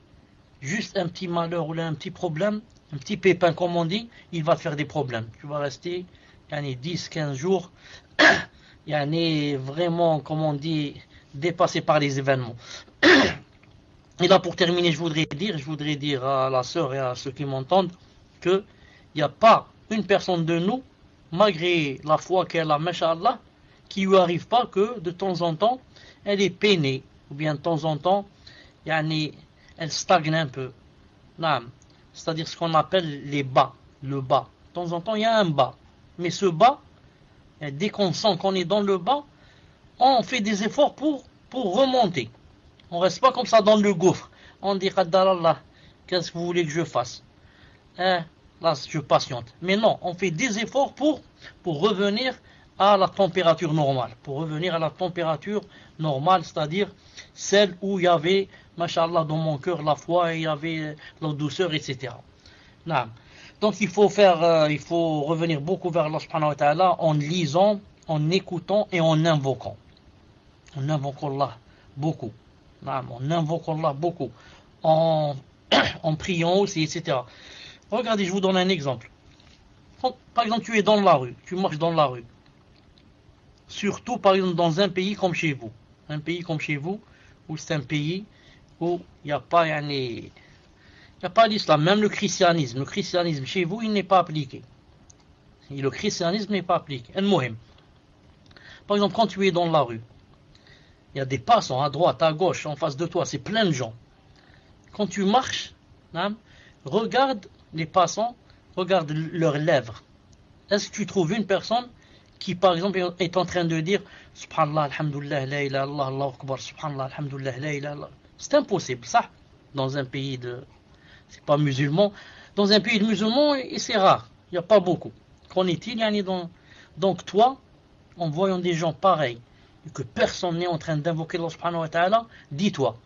juste un petit malheur ou un petit problème, un petit pépin comme on dit, il va faire des problèmes. Tu vas rester 10-15 jours vraiment, comme on dit, dépassé par les événements. Et là, pour terminer, je voudrais dire à la sœur et à ceux qui m'entendent qu'il n'y a pas une personne de nous, malgré la foi qu'elle a, Masha'Allah, qui lui arrive pas que de temps en temps, elle est peinée, ou bien de temps en temps, elle stagne un peu. C'est-à-dire ce qu'on appelle les bas, le bas. De temps en temps, il y a un bas. Mais ce bas, dès qu'on sent qu'on est dans le bas, on fait des efforts pour remonter. On ne reste pas comme ça dans le gouffre. On dit, Qaddarallah, qu'est-ce que vous voulez que je fasse? Là, je patiente. Mais non, on fait des efforts pour revenir à la température normale. Pour revenir à la température normale, c'est-à-dire celle où il y avait, Masha'Allah, dans mon cœur, la foi, et il y avait la douceur, etc. Donc il faut revenir beaucoup vers Allah subhanahu wa ta'ala en lisant, en écoutant et en invoquant. En invoquant Allah beaucoup. On invoque Allah beaucoup. En priant aussi, etc. Regardez, je vous donne un exemple. Par exemple, tu es dans la rue, tu marches dans la rue. Surtout, par exemple, dans un pays comme chez vous. Un pays comme chez vous, où c'est un pays où il n'y a pas, l'islam, même le christianisme. Le christianisme chez vous, il n'est pas appliqué. Et le christianisme n'est pas appliqué. Par exemple, quand tu es dans la rue, il y a des passants à droite, à gauche, en face de toi, c'est plein de gens. Quand tu marches, regarde les passants, regarde leurs lèvres. Est-ce que tu trouves une personne qui, par exemple, est en train de dire Subhanallah, Alhamdulillah, la ilaha illallah, Allahu Akbar, Subhanallah, Alhamdulillah, la ilaha illallah. C'est impossible, ça. Dans un pays c'est pas musulman. Dans un pays de musulmans, c'est rare. Il n'y a pas beaucoup. Qu'en est-il? Donc toi, en voyant des gens pareils, et que personne n'est en train d'invoquer Allah subhanahu wa ta'ala, dis-toi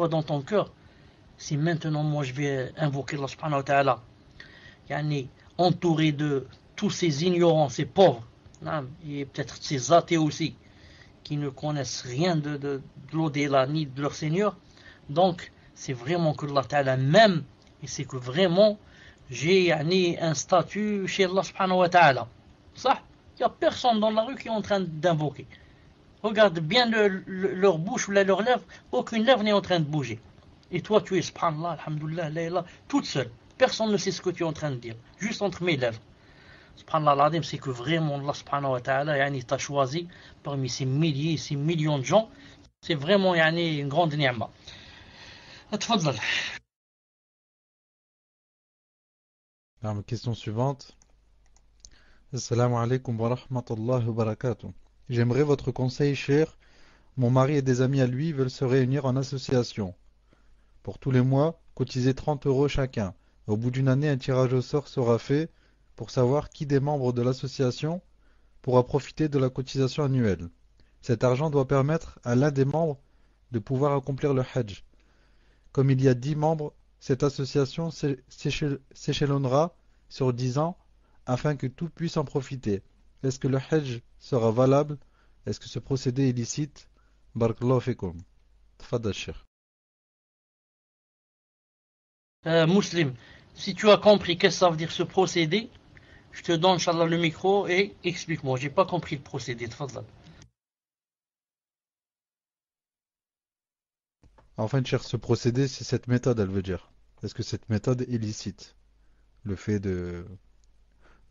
dans ton cœur, si maintenant moi je vais invoquer Allah subhanahu wa ta'ala, entouré de tous ces ignorants, ces pauvres, et peut-être ces athées aussi, qui ne connaissent rien de l'au-delà ni de leur Seigneur, donc c'est vraiment que Allah ta'ala m'aime, et c'est que vraiment j'ai un statut chez Allah subhanahu wa ta'ala. Ça, il n'y a personne dans la rue qui est en train d'invoquer. Regarde bien leur bouche ou leurs lèvres, aucune lèvre n'est en train de bouger. Et toi, tu es subhanallah, alhamdulillah, la ilaha, toute seule. Personne ne sait ce que tu es en train de dire, juste entre mes lèvres. Subhanallah al-Azim, c'est que vraiment Allah subhanahu wa ta'ala t'a choisi parmi ces milliers, ces millions de gens. C'est vraiment une grande ni'ma. Tfadlal. Alors, question suivante. Assalamu alaikum wa rahmatullahi wa barakatuh. J'aimerais votre conseil, cher. Mon mari et des amis à lui veulent se réunir en association. Pour tous les mois, cotiser 30 € chacun. Au bout d'une année, un tirage au sort sera fait pour savoir qui des membres de l'association pourra profiter de la cotisation annuelle. Cet argent doit permettre à l'un des membres de pouvoir accomplir le Hajj. Comme il y a 10 membres, cette association s'échelonnera sur 10 ans afin que tout puisse en profiter. Est-ce que le Hajj sera valable? Est-ce que ce procédé est licite? Barakallahu fikum. Tfadal Cheikh. Muslim, si tu as compris qu'est-ce que ça veut dire ce procédé, je te donne, Inch'Allah, le micro et explique-moi. J'ai pas compris le procédé. Tfadal. Enfin, cher, ce procédé, c'est cette méthode, elle veut dire. Est-ce que cette méthode est licite? Le fait de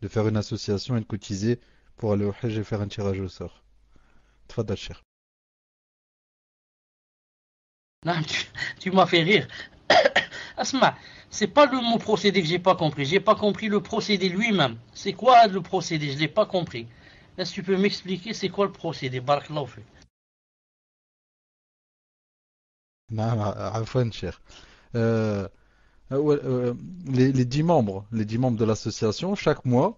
faire une association et de cotiser pour aller au Hajj et faire un tirage au sort. Tfadal, cher. Non, tu m'as fait rire. Asma, c'est pas le mot procédé que j'ai pas compris. J'ai pas compris le procédé lui-même. C'est quoi le procédé? Je l'ai pas compris. Est-ce que tu peux m'expliquer c'est quoi le procédé? Barakallahu fik. Non, afwan, cher. Euh, ouais, les 10 membres, les 10 membres de l'association, chaque mois,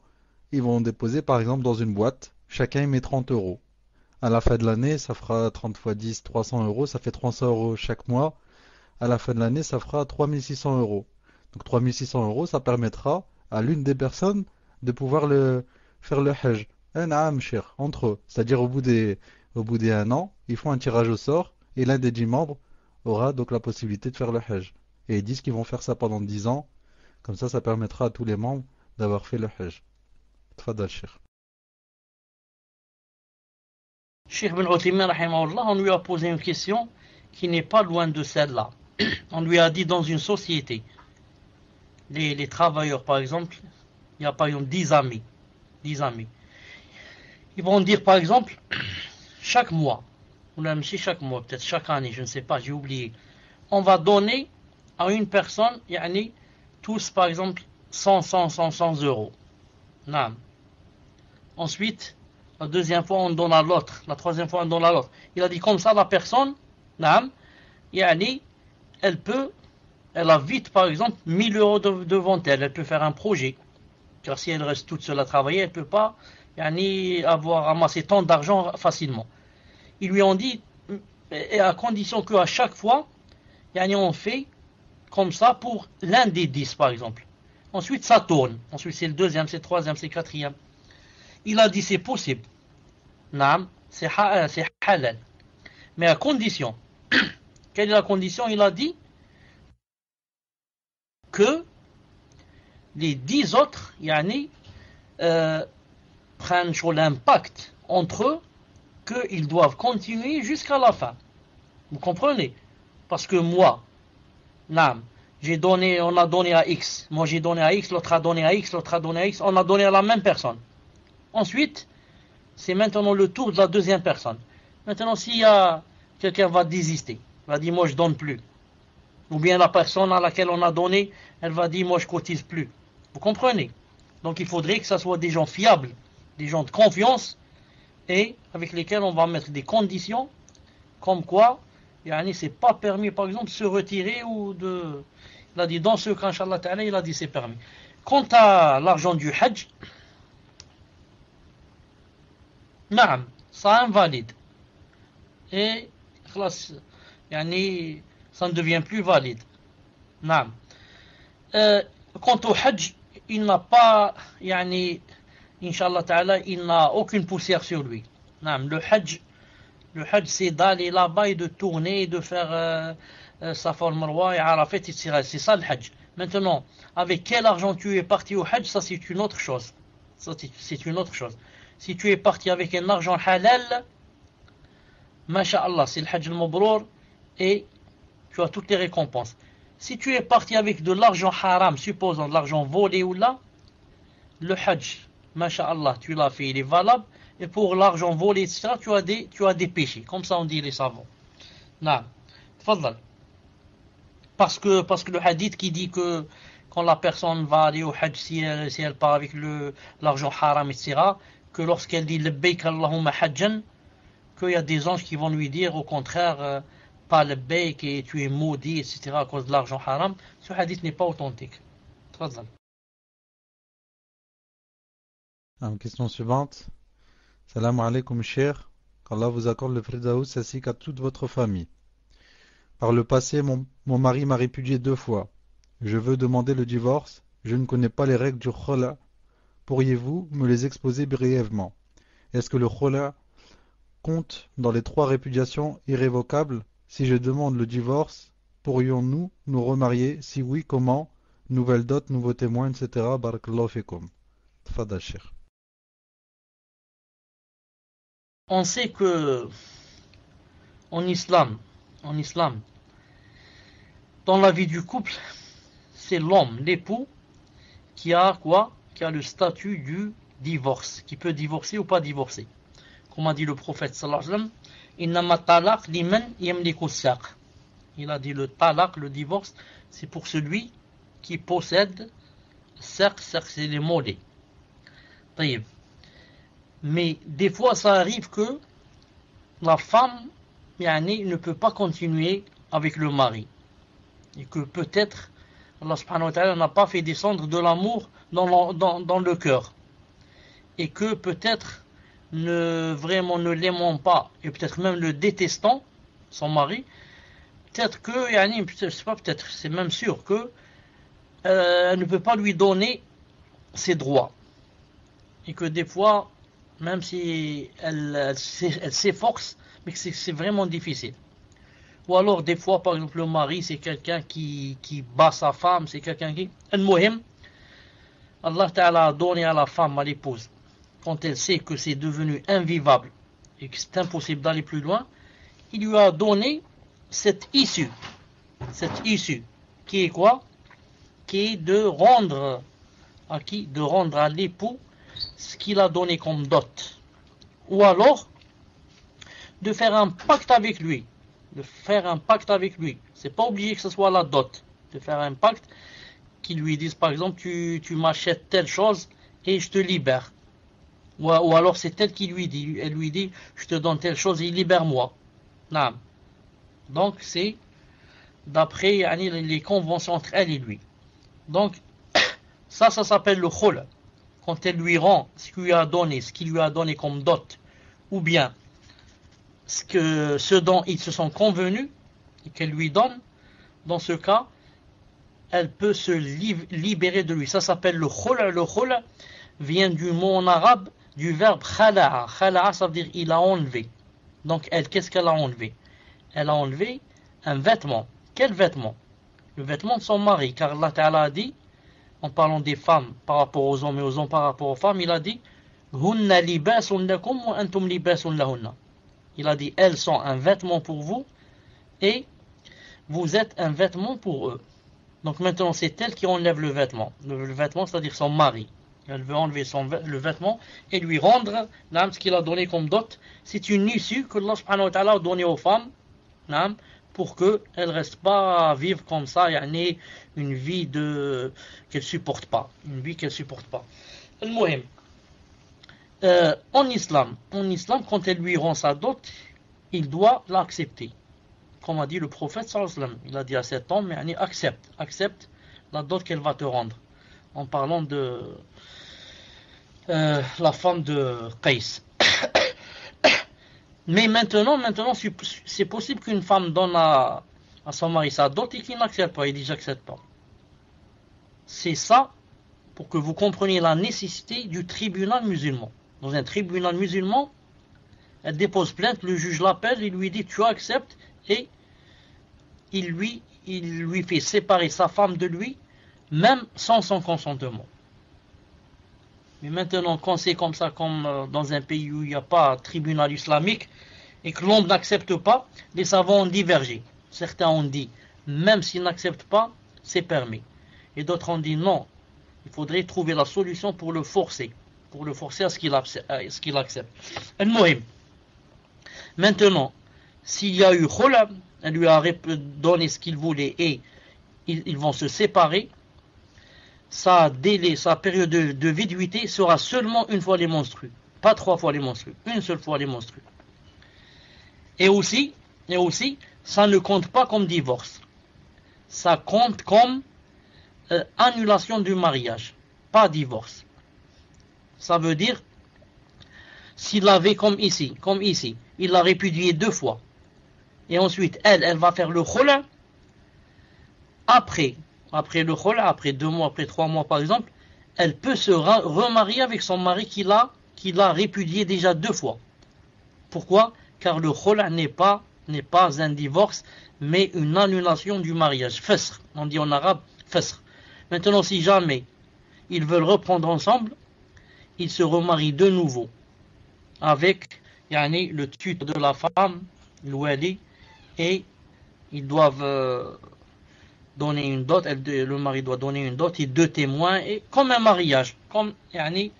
ils vont déposer par exemple dans une boîte. Chacun y met 30 euros. À la fin de l'année, ça fera 30 fois 10, 300 euros. Ça fait 300 euros chaque mois. À la fin de l'année, ça fera 3600 euros. Donc 3600 euros, ça permettra à l'une des personnes de pouvoir faire le Hajj. Un âme cher, entre eux. C'est-à-dire au bout des 1 an, ils font un tirage au sort et l'un des 10 membres aura donc la possibilité de faire le Hajj. Et ils disent qu'ils vont faire ça pendant 10 ans. Comme ça permettra à tous les membres d'avoir fait le Hajj. Tfadal, cher. Cheikh Ben Uthaymin, rahimahullah, on lui a posé une question qui n'est pas loin de celle-là. On lui a dit dans une société, les travailleurs par exemple, il y a par exemple 10 amis. 10 amis. Ils vont dire par exemple, chaque mois, ou même si chaque mois, peut-être chaque année, je ne sais pas, j'ai oublié, on va donner à une personne, yani, tous par exemple 100 euros. Non. Ensuite, la deuxième fois on donne à l'autre, la troisième fois on donne à l'autre. Il a dit comme ça la personne, non, yani, elle peut, elle a vite par exemple 1000 euros devant elle, elle peut faire un projet. Car si elle reste toute seule à travailler, elle ne peut pas yani, avoir amassé tant d'argent facilement. Ils lui ont dit, et à condition qu'à chaque fois, yani, on fait comme ça pour l'un des 10 par exemple. Ensuite ça tourne. Ensuite c'est le deuxième, c'est le troisième, c'est le quatrième. Il a dit c'est possible. Naam, c'est halal. Mais à condition. Quelle est la condition? Il a dit que les 10 autres, yani, prennent sur l'impact entre eux qu'ils doivent continuer jusqu'à la fin. Vous comprenez? Parce que moi, naam, on a donné à X. Moi j'ai donné à X, l'autre a donné à X, l'autre a donné à X. On a donné à la même personne. Ensuite, c'est maintenant le tour de la deuxième personne. Maintenant, s'il y a quelqu'un va désister, va dire moi je donne plus. Ou bien la personne à laquelle on a donné, elle va dire moi je cotise plus. Vous comprenez? Donc il faudrait que ce soit des gens fiables, des gens de confiance et avec lesquels on va mettre des conditions comme quoi, yani, c'est pas permis par exemple de se retirer ou de... Il a dit dans ce cas, Inch'Allah Ta'ala, il a dit c'est permis. Quant à l'argent du Hajj, naam, ça invalide. Et yani, ça ne devient plus valide. Naam. Quant au Hajj, il n'a pas, yani, Inch'Allah Ta'ala, il n'a aucune poussière sur lui. Naam. Le Hajj, c'est d'aller là-bas et de tourner, et de faire Safa al-Marwa et Arafat, etc. C'est ça le Hajj. Maintenant, avec quel argent tu es parti au Hajj, ça c'est une autre chose. Ça c'est une autre chose. Si tu es parti avec un argent halal, Masha'Allah, c'est le Hajj al-Mabrour et tu as toutes les récompenses. Si tu es parti avec de l'argent haram, supposons de l'argent volé ou là, le Hajj, Masha'Allah, tu l'as fait, il est valable. Et pour l'argent volé, etc., tu as des péchés. Comme ça on dit les savants. Non. Tfadal. Parce que le hadith qui dit que quand la personne va aller au Hajj, si elle part avec l'argent haram, etc., que lorsqu'elle dit Labbaik Allahumma Hajjan, qu'il y a des anges qui vont lui dire au contraire, pas Labbaik et tu es maudit, etc., à cause de l'argent haram. Ce hadith n'est pas authentique. Tfadal. Question suivante. Salam alaikum, cher. Qu'Allah vous accorde le Firdaus ainsi qu'à toute votre famille. Par le passé, mon mari m'a répudié 2 fois. Je veux demander le divorce. Je ne connais pas les règles du khola. Pourriez-vous me les exposer brièvement? Est-ce que le khola compte dans les 3 répudiations irrévocables? Si je demande le divorce, pourrions-nous nous remarier? Si oui, comment? Nouvelle dot, nouveaux témoins, etc. Barakallahu fikum. Tfadal, cher. On sait que en islam, dans la vie du couple, c'est l'homme, l'époux, qui a quoi? Qui a le statut du divorce, qui peut divorcer ou pas divorcer. Comme a dit le prophète sallallahu alayhi wa sallam, Innama talaq liman yamliku saq. Il a dit le talaq, le divorce, c'est pour celui qui possède saq, c'est les mollets. Mais des fois ça arrive que la femme ne peut pas continuer avec le mari. Et que peut-être Allah subhanahu wa ta'ala n'a pas fait descendre de l'amour dans le cœur. Et que peut-être vraiment ne l'aimant pas, et peut-être même le détestant, son mari, peut-être que, je sais pas, peut-être, c'est même sûr que elle ne peut pas lui donner ses droits. Et que des fois, même si elle s'efforce, mais que c'est vraiment difficile. Ou alors des fois, par exemple, le mari, c'est quelqu'un qui bat sa femme, c'est quelqu'un qui... Al-Muhim, Allah Ta'ala a donné à la femme, à l'épouse, quand elle sait que c'est devenu invivable et que c'est impossible d'aller plus loin, il lui a donné cette issue, qui est quoi? Qui est de rendre à l'époux ce qu'il a donné comme dot. Ou alors, de faire un pacte avec lui. C'est pas obligé que ce soit la dot. De faire un pacte qui lui dise, par exemple, tu m'achètes telle chose et je te libère. Ou alors c'est elle qui lui dit, elle lui dit, je te donne telle chose et libère-moi. Non. Donc c'est d'après les conventions entre elle et lui. Donc ça s'appelle le khul. Quand elle lui rend ce qu'il lui a donné comme dot, ou bien ce dont ils se sont convenus et qu'elle lui donne, dans ce cas, elle peut se libérer de lui. Ça s'appelle le khul. Le khul vient du mot en arabe, du verbe khala'a. Khala'a, ça veut dire il a enlevé. Donc elle, qu'est-ce qu'elle a enlevé? Elle a enlevé un vêtement. Quel vêtement? Le vêtement de son mari. Car Allah Ta'ala a dit, en parlant des femmes par rapport aux hommes et aux hommes par rapport aux femmes, il a dit Hunna libasun lakum wa antum libasun lahunna. Il a dit, elles sont un vêtement pour vous et vous êtes un vêtement pour eux. Donc maintenant, c'est elle qui enlève le vêtement. Le vêtement, c'est-à-dire son mari. Elle veut enlever le vêtement et lui rendre ce qu'il a donné comme dot. C'est une issue que Allah subhanahu wa ta'ala a donnée aux femmes pour qu'elles ne restent pas à vivre comme ça, une vie qu'elles ne supportent pas. Une vie qu'elles ne supportent pas. Al-Muhim. En islam, quand elle lui rend sa dot, il doit l'accepter. Comme a dit le prophète sallallahu alayhi wa sallam, il a dit à cet homme, accepte la dot qu'elle va te rendre. En parlant de la femme de Qais. Mais maintenant, c'est possible qu'une femme donne à son mari sa dot et qu'il n'accepte pas. Il dit j'accepte pas. C'est ça pour que vous compreniez la nécessité du tribunal musulman. Dans un tribunal musulman, elle dépose plainte, le juge l'appelle, il lui dit tu acceptes et il lui fait séparer sa femme de lui, même sans son consentement. Mais maintenant, quand c'est comme ça, comme dans un pays où il n'y a pas de tribunal islamique et que l'homme n'accepte pas, les savants ont divergé. Certains ont dit, même s'ils n'acceptent pas, c'est permis. Et d'autres ont dit non, il faudrait trouver la solution pour le forcer à ce qu'il accepte. Al-Muhim. Maintenant, s'il y a eu khula, elle lui a donné ce qu'il voulait et ils vont se séparer, sa période de viduité sera seulement une fois les menstrues, pas 3 fois les menstrues, une seule fois les menstrues. Et aussi, ça ne compte pas comme divorce. Ça compte comme annulation du mariage, pas divorce. Ça veut dire, s'il l'avait comme ici, il l'a répudié 2 fois. Et ensuite, elle va faire le khula. Après le khula, après 2 mois, après 3 mois par exemple, elle peut se remarier avec son mari qui l'a répudié déjà 2 fois. Pourquoi? Car le khula n'est pas un divorce, mais une annulation du mariage. Fasr, on dit en arabe, fasr. Maintenant, si jamais ils veulent reprendre ensemble, ils se remarient de nouveau avec le tuteur de la femme, l'ouali, et ils doivent donner une dot, le mari doit donner une dot et 2 témoins, et comme un mariage, comme يعني,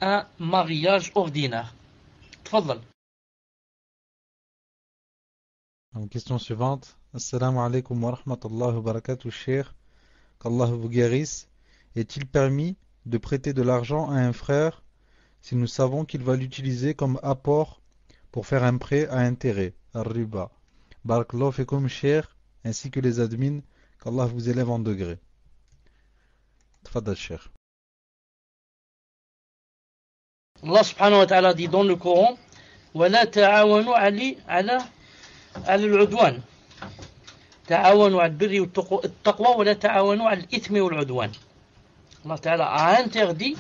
un mariage ordinaire. تفضل. Question suivante. Assalamu alaikum wa rahmatullahi wa barakatuh, Cheikh. Qu'Allah vous guérisse. Est-il permis de prêter de l'argent à un frère si nous savons qu'il va l'utiliser comme apport pour faire un prêt à intérêt, ar-riba? Barakallahu fikum, Cheikh, ainsi que les admins, qu'Allah vous élève en degré. Tfadal, Cheikh. Allah subhanahu wa ta'ala dit dans le Coran ولا تعاونوا على العدوان تعاونوا على البر والتقوى ولا تعاونوا على الإثم والعدوان. Allah ta'ala a interdit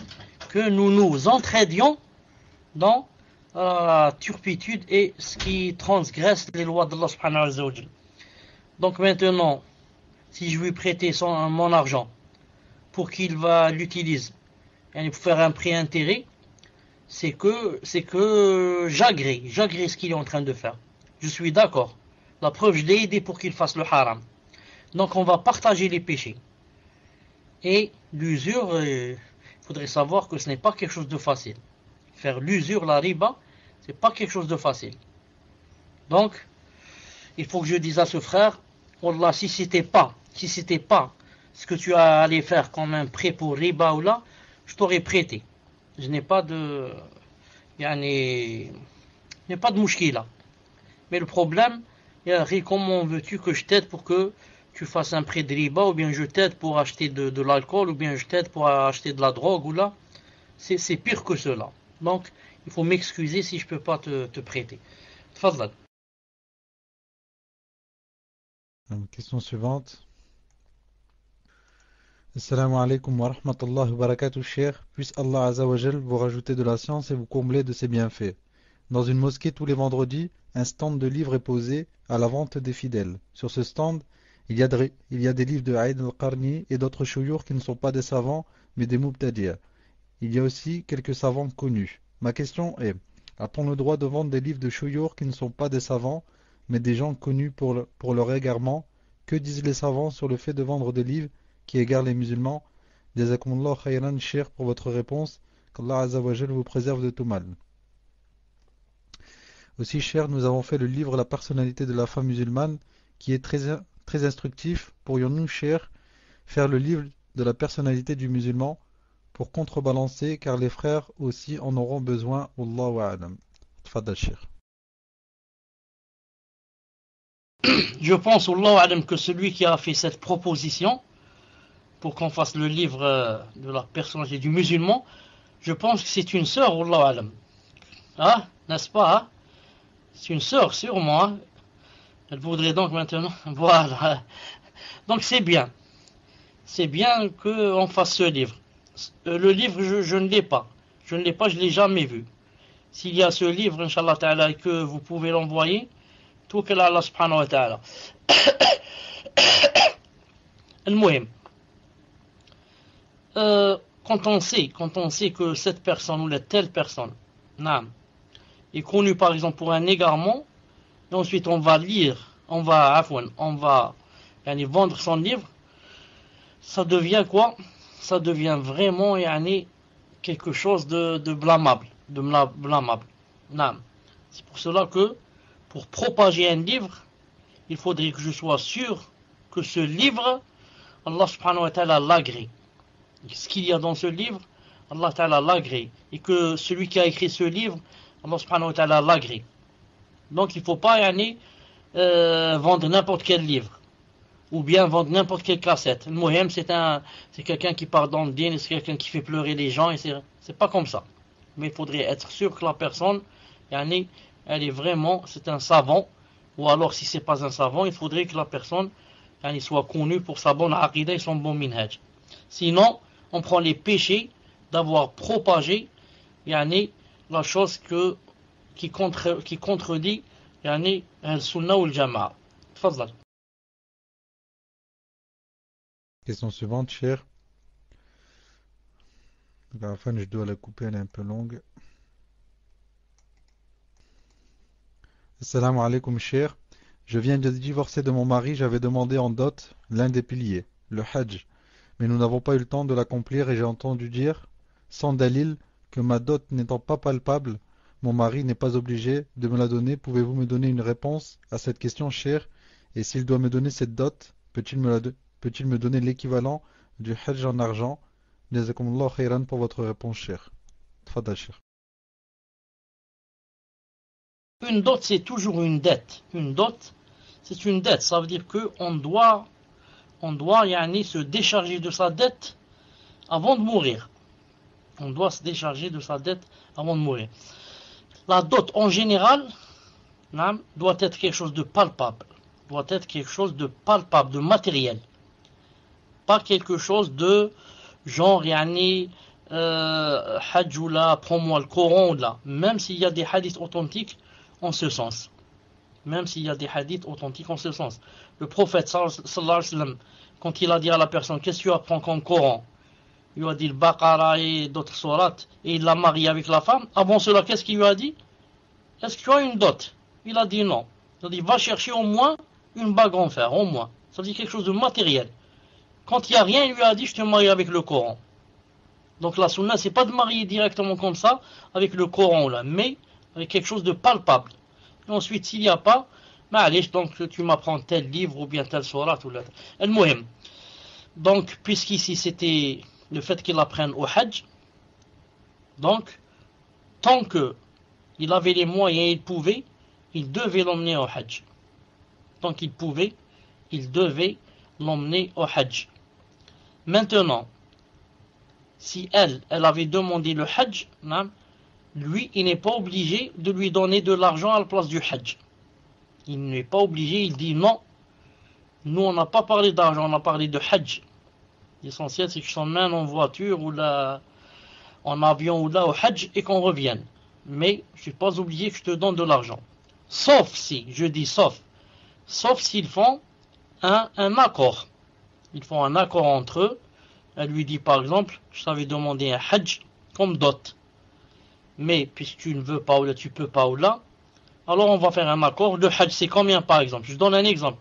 que nous nous entraidions dans la turpitude et ce qui transgresse les lois d'Allah subhanahu wa ta'ala. Donc maintenant, si je lui prêter mon argent pour qu'il va l'utiliser pour faire un prêt intérêt, c'est que j'agrée ce qu'il est en train de faire. Je suis d'accord. La preuve, je l'ai aidé pour qu'il fasse le haram. Donc on va partager les péchés. Et l'usure, il faudrait savoir que ce n'est pas quelque chose de facile. Faire l'usure, la riba, c'est pas quelque chose de facile. Donc, il faut que je dise à ce frère, Wallah, si c'était pas ce que tu as allé faire comme un prêt pour riba ou là, je t'aurais prêté. Je n'ai pas de mouchkila. Mais le problème, comment veux-tu que je t'aide pour que tu fasses un prêt de riba, ou bien je t'aide pour acheter de l'alcool, ou bien je t'aide pour acheter de la drogue, ou là, c'est pire que cela. Donc, il faut m'excuser si je ne peux pas te prêter. Tfadlal. Question suivante. Assalamu alaikum wa rahmatullahi wa barakatuh, Cheikh. Puisse Allah Azza wa Jal vous rajouter de la science et vous combler de ses bienfaits. Dans une mosquée tous les vendredis, un stand de livres est posé à la vente des fidèles. Sur ce stand, il y a des livres de Aïd al-Qarni et d'autres chouyours qui ne sont pas des savants, mais des mubtadi'a. Il y a aussi quelques savants connus. Ma question est, a-t-on le droit de vendre des livres de chouyours qui ne sont pas des savants, mais des gens connus pour leur égarement? Que disent les savants sur le fait de vendre des livres qui égarent les musulmans? Jazakumullah khayran, Cheikh, pour votre réponse. Qu'Allah Azza wa Jal vous préserve de tout mal. Aussi, cher, nous avons fait le livre La personnalité de la femme musulmane, qui est très instructif. Pourrions-nous, cher, faire le livre de la personnalité du musulman pour contrebalancer, car les frères aussi en auront besoin. Wallahu a'lam. Tfadal, cher. Je pense, Wallahu a'lam, que celui qui a fait cette proposition pour qu'on fasse le livre de la personnalité du musulman, je pense que c'est une sœur, Wallahu a'lam. Ah, n'est-ce pas, hein? C'est une sœur, sûrement. Hein? Elle voudrait donc maintenant... Voilà. Donc c'est bien. C'est bien qu'on fasse ce livre. Le livre, je ne l'ai pas. Je ne l'ai pas, je ne l'ai jamais vu. S'il y a ce livre, Inch'Allah Ta'ala, et que vous pouvez l'envoyer, tout que Allah subhanahu wa ta'ala. Al-Muhim. Quand on sait que cette personne ou telle personne, est connue par exemple pour un égarement, et ensuite on va vendre son livre, ça devient quoi? Ça devient vraiment quelque chose de blâmable. C'est pour cela que pour propager un livre, il faudrait que je sois sûr que ce livre, Allah subhanahu wa ta'ala l'agrée. Ce qu'il y a dans ce livre, Allah ta'ala l'agrée. Et que celui qui a écrit ce livre, Allah subhanahu wa ta'ala l'agrée. Donc il ne faut pas vendre n'importe quel livre. Ou bien vendre n'importe quelle cassette. Le Mohem, c'est quelqu'un qui part dans le dîn, c'est quelqu'un qui fait pleurer les gens, et c'est pas comme ça. Mais il faudrait être sûr que la personne, elle est vraiment, c'est un savant, ou alors si c'est pas un savant, il faudrait que la personne soit connue pour sa bonne aqida et son bon minhaj. Sinon, on prend les péchés d'avoir propagé la chose qui contredit al-sunnah ou al-jama'a. Tfadlal. Question suivante, cher. À la fin, je dois la couper, elle est un peu longue. Assalamu alaikum, cher. Je viens de divorcer de mon mari, j'avais demandé en dot l'un des piliers, le Hajj, mais nous n'avons pas eu le temps de l'accomplir et j'ai entendu dire, sans dalil, que ma dot n'étant pas palpable, mon mari n'est pas obligé de me la donner. Pouvez-vous me donner une réponse à cette question, cher? Et s'il doit me donner cette dot, peut-il me donner l'équivalent du Hajj en argent? Jazakumullah khairan pour votre réponse, cher. Tfadal, cher. Une dot, c'est toujours une dette. Une dot, c'est une dette. Ça veut dire qu'on doit, yani, se décharger de sa dette avant de mourir. On doit se décharger de sa dette avant de mourir. La dot, en général, doit être quelque chose de palpable. Doit être quelque chose de palpable, de matériel. Pas quelque chose de genre, yani, Hajjula, prends-moi le Coran, là. Même s'il y a des hadiths authentiques en ce sens. Même s'il y a des hadiths authentiques en ce sens. Le prophète, sallallahu alayhi wa sallam, quand il a dit à la personne, qu'est-ce que tu apprends comme Coran? Il lui a dit le Baqara et d'autres sourates, et il l'a marié avec la femme. Avant cela, qu'est-ce qu'il lui a dit? Est-ce que tu as une dot? Il a dit non. Il a dit, va chercher au moins une bague en fer, au moins. Ça veut dire quelque chose de matériel. Quand il n'y a rien, il lui a dit, je te marie avec le Coran. Donc la sunna, c'est pas de marier directement comme ça, avec le Coran, là, mais avec quelque chose de palpable. Et ensuite, s'il n'y a pas, allez, donc tu m'apprends tel livre ou bien tel sourate ou l'autre. El-Muhim. Donc, puisqu'ici c'était le fait qu'il apprenne au Hajj, donc, tant qu'il avait les moyens et il pouvait, il devait l'emmener au Hajj. Tant qu'il pouvait, il devait l'emmener au Hajj. Maintenant, si elle avait demandé le Hajj, lui, il n'est pas obligé de lui donner de l'argent à la place du Hajj. Il n'est pas obligé, il dit non. Nous, on n'a pas parlé d'argent, on a parlé de Hajj. L'essentiel, c'est que je s'emmène en voiture ou là, en avion ou là au Hajj et qu'on revienne. Mais je ne suis pas obligé que je te donne de l'argent. Sauf si, je dis sauf s'ils font un accord. Ils font un accord entre eux. Elle lui dit par exemple, je t'avais demandé un Hajj comme dot. Mais puisque tu ne veux pas ou là, tu peux pas ou là, alors on va faire un accord. Le Hajj, c'est combien par exemple? Je donne un exemple.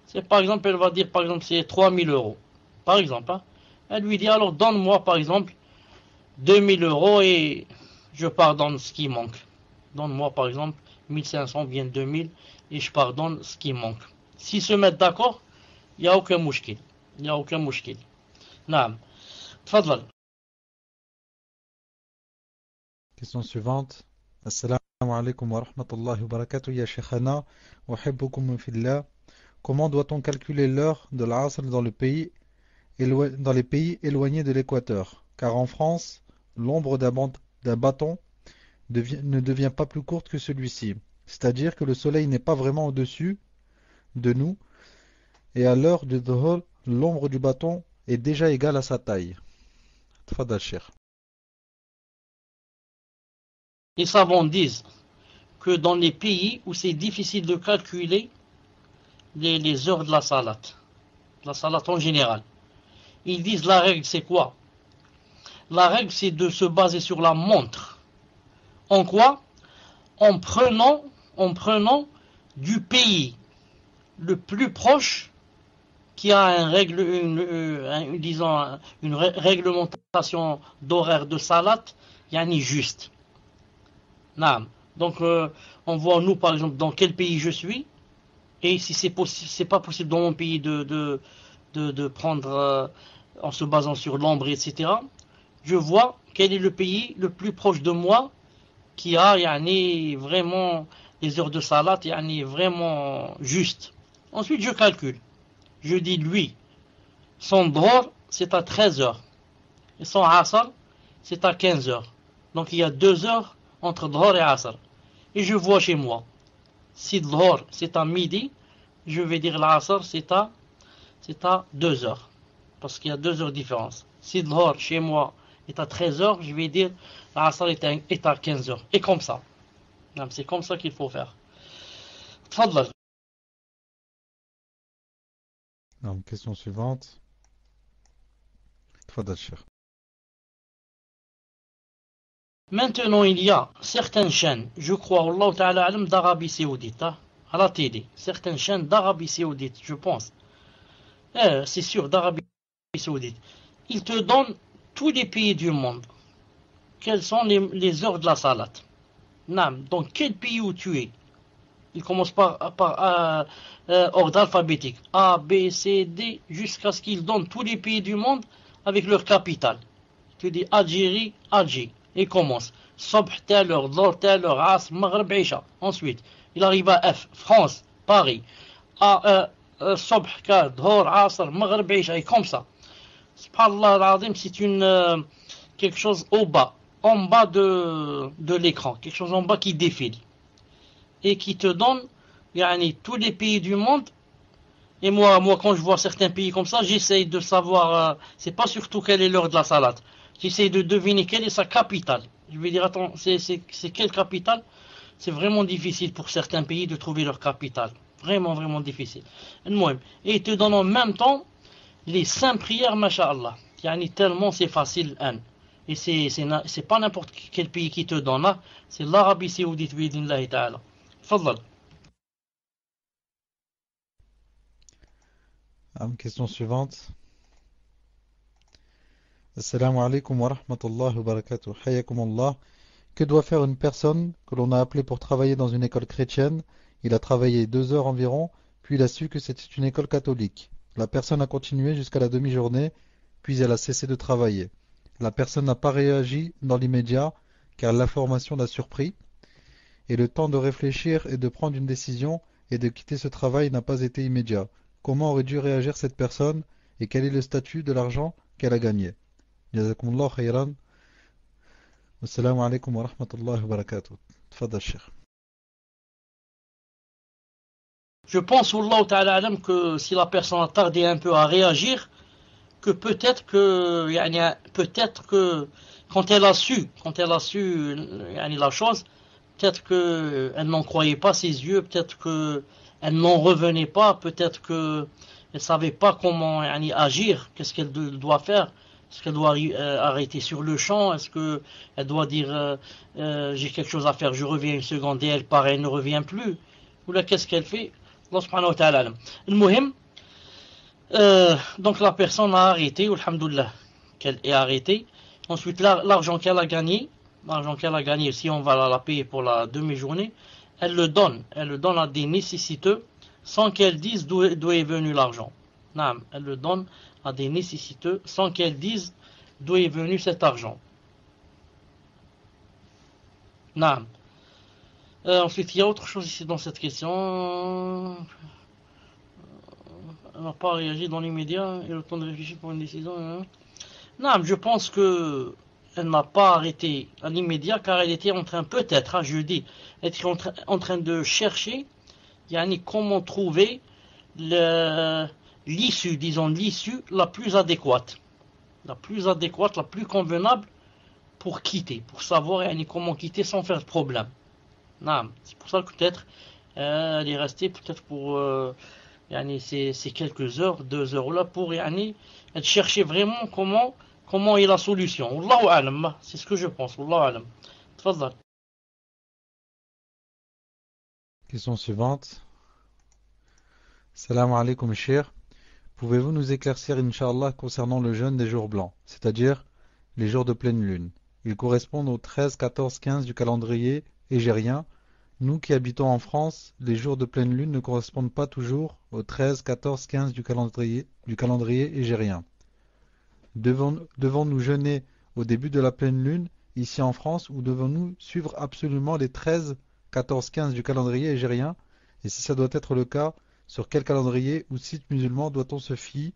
C'est par exemple, elle va dire par exemple, c'est 3000 euros. Par exemple, hein. Elle lui dit alors donne-moi par exemple 2000 euros et je pardonne ce qui manque. Donne-moi par exemple 1500 bien 2000 et je pardonne ce qui manque. S'ils se mettent d'accord, il n'y a aucun mouchkil. Il n'y a aucun mouchkil. Naam. Tfadlal. Question suivante. Assalamu alaikum wa rahmatullahi wa barakatuh, ya shaykhana, wa hibbukum fillah. Comment doit-on calculer l'heure de l'Asr dans les pays éloignés de l'équateur? Car en France, l'ombre d'un bâton ne devient pas plus courte que celui-ci. C'est-à-dire que le soleil n'est pas vraiment au-dessus de nous, et à l'heure du dhuhr, l'ombre du bâton est déjà égale à sa taille. Tfadal, Cheikh. Les savants disent que dans les pays où c'est difficile de calculer les heures de la salat en général, ils disent la règle c'est quoi? La règle c'est de se baser sur la montre. En quoi? En prenant du pays le plus proche qui a une réglementation d'horaire de salat, yani juste. Donc on voit nous par exemple dans quel pays je suis, et si c'est pas possible dans mon pays de prendre en se basant sur l'ombre, etc. Je vois quel est le pays le plus proche de moi qui a yani, vraiment les heures de salat yani, vraiment juste. Ensuite je calcule. Je dis lui, son dhuhr c'est à 13 heures et son asr c'est à 15 heures. Donc il y a 2 heures entre dhuhr et asr. Et je vois chez moi. Si dhuhr c'est à midi, je vais dire l'asr c'est à 2 heures. Parce qu'il y a 2 heures de différence. Si dhuhr chez moi est à 13 heures, je vais dire l'asr est à 15 heures. Et comme ça. C'est comme ça qu'il faut faire. Tfadlal. Question suivante. Tfadal, Cheikh. Maintenant, il y a certaines chaînes, je crois, Allah Ta'ala Alam, d'Arabie Saoudite, à la télé, certaines chaînes d'Arabie Saoudite, je pense. C'est sûr, d'Arabie Saoudite. Ils te donnent tous les pays du monde. Quelles sont les heures de la salat? Nam, dans quel pays où tu es? Il commence par ordre alphabétique. A, B, C, D, jusqu'à ce qu'ils donnent tous les pays du monde avec leur capitale. Tu dis Algérie, Alger. Et commence. Sobh, telle heure, Dhor, telle heure, Asr, Maghreb, Isha. Ensuite, il arrive à F, France, Paris. Sobh, Dhor, Asr, Maghreb, Isha. Et comme ça. Subhanallah al-Azim, c'est quelque chose au bas, en bas de l'écran. Quelque chose en bas qui défile. Et qui te donne tous les pays du monde. Et moi, quand je vois certains pays comme ça, j'essaye de savoir, c'est pas surtout quelle est l'heure de la salade. J'essaye de deviner quelle est sa capitale. Je vais dire, attends, c'est quelle capitale? C'est vraiment difficile pour certains pays de trouver leur capitale. Vraiment, vraiment difficile. Et ils te donnent en même temps les 5 prières, masha'Allah. Tellement c'est facile, Et c'est pas n'importe quel pays qui te donne là. C'est l'Arabie Saoudite, bi'idhnillahi ta'ala. Fadlal. Question suivante. Assalamu alaikum wa rahmatullahi wa barakatuh. Hayyakumullah. Que doit faire une personne que l'on a appelée pour travailler dans une école chrétienne? Il a travaillé 2 heures environ, puis il a su que c'était une école catholique. La personne a continué jusqu'à la demi-journée, puis elle a cessé de travailler. La personne n'a pas réagi dans l'immédiat, car l'information l'a surpris, et le temps de réfléchir et de prendre une décision et de quitter ce travail n'a pas été immédiat. Comment aurait dû réagir cette personne et quel est le statut de l'argent qu'elle a gagné? Jazakumullah khayran. Assalamu alaikum wa rahmatullahi wa barakatuh. Tfadal Cheikh. Je pense, Wallahu ta'ala alam, que si la personne a tardé un peu à réagir, que peut-être que quand elle a su la chose, peut-être qu'elle n'en croyait pas ses yeux, peut-être qu'elle n'en revenait pas, peut-être qu'elle ne savait pas comment agir, qu'est-ce qu'elle doit faire, est-ce qu'elle doit arrêter sur le champ, est-ce qu'elle doit dire j'ai quelque chose à faire, je reviens une seconde et elle part et elle ne revient plus, ou là qu'est-ce qu'elle fait? Allah subhanahu wa ta'ala. Al-Muhim, donc la personne a arrêté, alhamdoulilah, qu'elle ait arrêté. Ensuite, l'argent qu'elle a gagné, si on va la payer pour la demi-journée, elle le donne à des nécessiteux sans qu'elle dise d'où est venu l'argent. Elle le donne à des nécessiteux sans qu'elle dise d'où est venu cet argent. Ensuite, il y a autre chose ici dans cette question. Elle n'a pas réagi dans l'immédiat et le temps de réfléchir pour une décision. Non, je pense que elle n'a pas arrêté à l'immédiat car elle était en train, peut-être, je dis, être en train de chercher comment trouver l'issue la plus adéquate, la plus convenable pour quitter, pour savoir comment quitter sans faire de problème. Non, c'est pour ça que peut-être elle est restée peut-être pour ces quelques heures, 2 heures là pour elle cherchait vraiment comment est la solution. Wallahu alam, c'est ce que je pense. Wallahu alam. Tfadal. Question suivante. Salam alaikum Cheikh. Pouvez-vous nous éclaircir, Inch'Allah, concernant le jeûne des jours blancs, c'est-à-dire les jours de pleine lune? Ils correspondent aux 13, 14, 15 du calendrier hégérien. Nous qui habitons en France, les jours de pleine lune ne correspondent pas toujours aux 13, 14, 15 du calendrier hégérien. Devons-nous jeûner au début de la pleine lune, ici en France, ou devons-nous suivre absolument les 13, 14, 15 du calendrier hégérien? Et si ça doit être le cas, sur quel calendrier ou site musulman doit-on se fier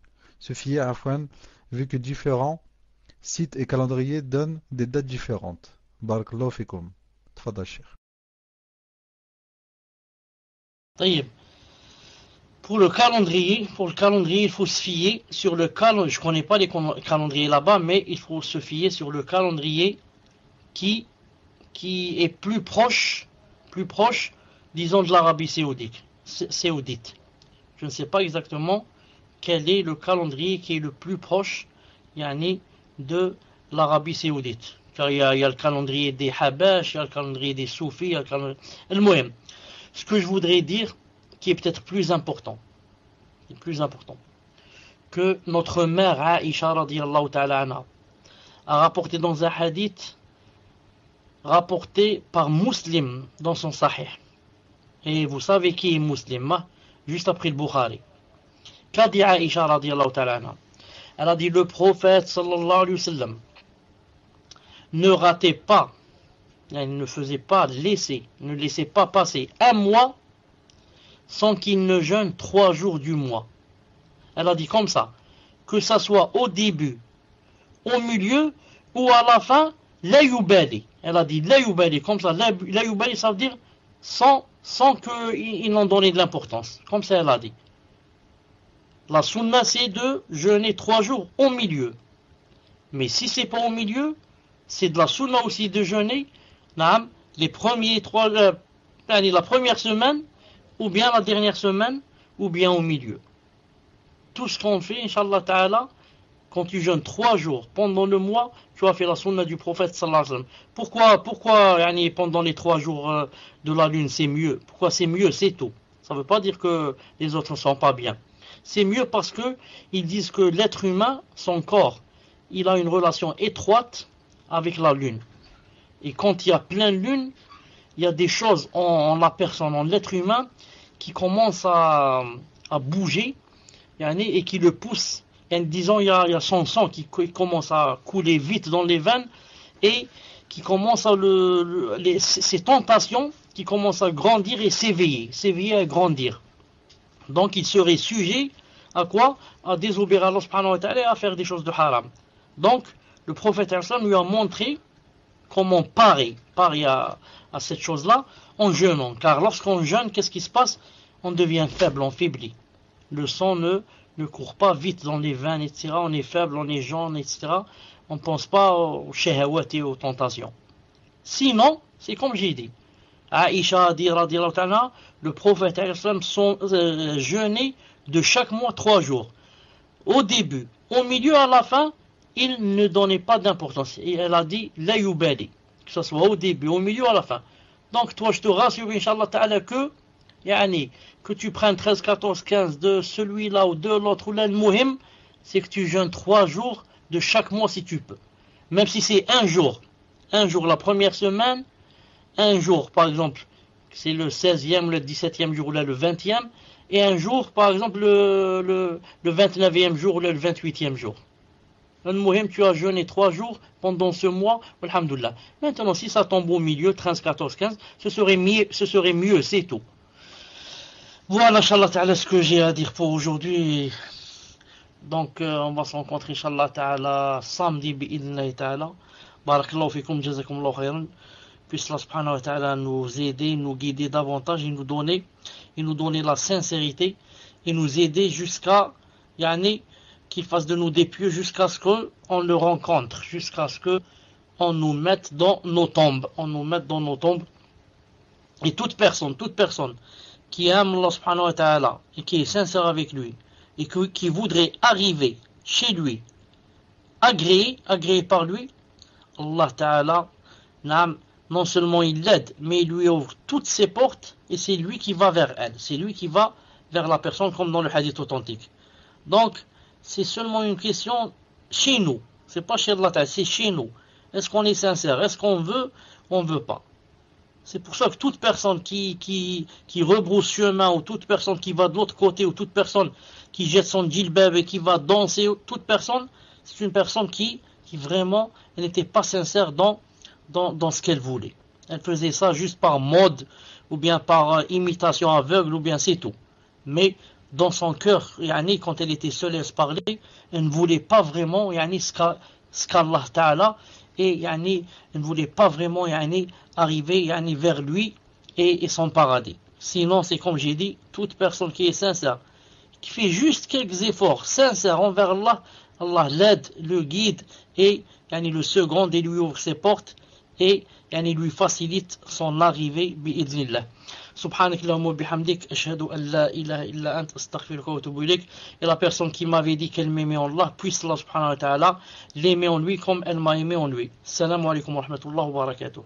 à Afwan, vu que différents sites et calendriers donnent des dates différentes? Barakallahu fikum. Tfadal Cheikh. Pour le calendrier, il faut se fier sur le calendrier. Je ne connais pas les calendriers là-bas, mais il faut se fier sur le calendrier qui est plus proche, disons, de l'Arabie saoudite. Je ne sais pas exactement quel est le calendrier qui est le plus proche de l'Arabie saoudite. Car il y a le calendrier des Habash, il y a le calendrier des Soufis, il y a le calendrier... Ce que je voudrais dire, qui est peut-être plus important, que notre mère Aïcha radiyallahu ta'ala anha a rapporté dans un hadith rapporté par Muslim dans son Sahih. Et vous savez qui est Muslim, hein? Juste après le Bukhari. Qu'a dit Aïcha radiyallahu ta'ala anha? Elle a dit le prophète sallallahu alayhi wa sallam ne ratait pas, elle ne faisait pas ne laissait pas passer un mois sans qu'il ne jeûne 3 jours du mois. Elle a dit comme ça, que ça soit au début, au milieu ou à la fin, la yubali. Elle a dit la yubali, comme ça, la yubali ça veut dire sans qu'il en donne de l'importance. Comme ça elle a dit. La sunna c'est de jeûner 3 jours au milieu. Mais si c'est pas au milieu, c'est de la sunna aussi de jeûner les premiers la première semaine, ou bien la dernière semaine, ou bien au milieu. Tout ce qu'on fait, Inch'Allah Ta'ala, quand tu jeûnes 3 jours pendant le mois, tu as fait la sunna du prophète sallallahu alayhi wa sallam. Pourquoi pendant les 3 jours de la lune c'est mieux? Pourquoi c'est mieux? C'est tout. Ça ne veut pas dire que les autres ne sont pas bien. C'est mieux parce que ils disent que l'être humain, son corps, il a une relation étroite avec la lune. Et quand il y a plein de lune, il y a des choses en la personne, en l'être humain, qui commencent à bouger, et qui le poussent. Disons, il y a son sang qui commence à couler vite dans les veines, et qui commence à ces tentations qui commencent à grandir et s'éveiller et grandir. Donc il serait sujet à quoi? À désobéir à Allah subhanahu wa ta'ala et à faire des choses de haram. Donc le prophète lui a montré comment parer à cette chose-là en jeûnant. Car lorsqu'on jeûne, qu'est-ce qui se passe? On devient faible, on faiblit. Le sang ne court pas vite dans les veines, etc. On est faible, on est jaune, etc. On ne pense pas aux shahawat et aux tentations. Sinon, c'est comme j'ai dit. Aïcha a dit, radiyallahu ta'ala, le prophète jeûnait de chaque mois 3 jours. Au début, au milieu, à la fin, il ne donnait pas d'importance. Et elle a dit, la yubali, que ce soit au début, au milieu, à la fin. Donc toi, je te rassure, Inch'Allah ta'ala, que tu prennes 13, 14, 15 de celui-là ou de l'autre, ou le muhim, c'est que tu jeûnes 3 jours de chaque mois si tu peux. Même si c'est un jour la première semaine, un jour, par exemple, c'est le 16e, le 17e jour, ou là, le 20e, et un jour, par exemple, le 29e jour, ou là, le 28e jour. Le muhim, tu as jeûné 3 jours pendant ce mois, alhamdoulilah. Maintenant, si ça tombe au milieu, 13, 14, 15, ce serait mieux, c'est tout. Voilà, Inch'Allah Ta'ala, ce que j'ai à dire pour aujourd'hui. Donc, on va se rencontrer, Inch'Allah Ta'ala, samedi, bi'idhnillahi Ta'ala. Barakallahu fikum, jazakumullahu khayran. Puisse Allah subhanahu wa ta'ala nous aider, nous guider davantage et nous donner la sincérité et nous aider jusqu'à qu'il fasse de nous des pieux jusqu'à ce qu'on le rencontre, jusqu'à ce qu'on nous mette dans nos tombes. Et toute personne qui aime Allah subhanahu wa ta'ala et qui est sincère avec lui et qui voudrait arriver chez lui, agréé par lui, Allah ta'ala, non seulement il l'aide, mais il lui ouvre toutes ses portes et c'est lui qui va vers elle, c'est lui qui va vers la personne comme dans le hadith authentique. Donc, c'est seulement une question chez nous, c'est pas chez Allah, c'est chez nous. Est-ce qu'on est sincère? Est-ce qu'on veut? On ne veut pas. C'est pour ça que toute personne qui rebrousse chemin, ou toute personne qui va de l'autre côté, ou toute personne qui jette son djilbab et qui va danser, toute personne, c'est une personne qui vraiment n'était pas sincère dans ce qu'elle voulait. Elle faisait ça juste par mode, ou bien par imitation aveugle, ou bien c'est tout. Mais dans son cœur, quand elle était seule à se parler, elle ne voulait pas vraiment ce qu'Allah Ta'ala, et elle ne voulait pas vraiment arriver vers lui et son paradis. Sinon, c'est comme j'ai dit, toute personne qui est sincère, qui fait juste quelques efforts sincères envers Allah, Allah l'aide, le guide, et le seconde et lui ouvre ses portes, et lui facilite son arrivée bi'idhnillah. Subhanak Allahumma bihamdik, ashhadu an la ilaha illa ant, astaghfiruka wa atubu ilayk. Et la personne qui m'avait dit qu'elle m'aimait en Allah, puisse Allah subhanahu wa ta'ala l'aimer en lui comme elle m'a aimé en lui. Assalamu alaikum wa rahmatullahi wa barakatuh.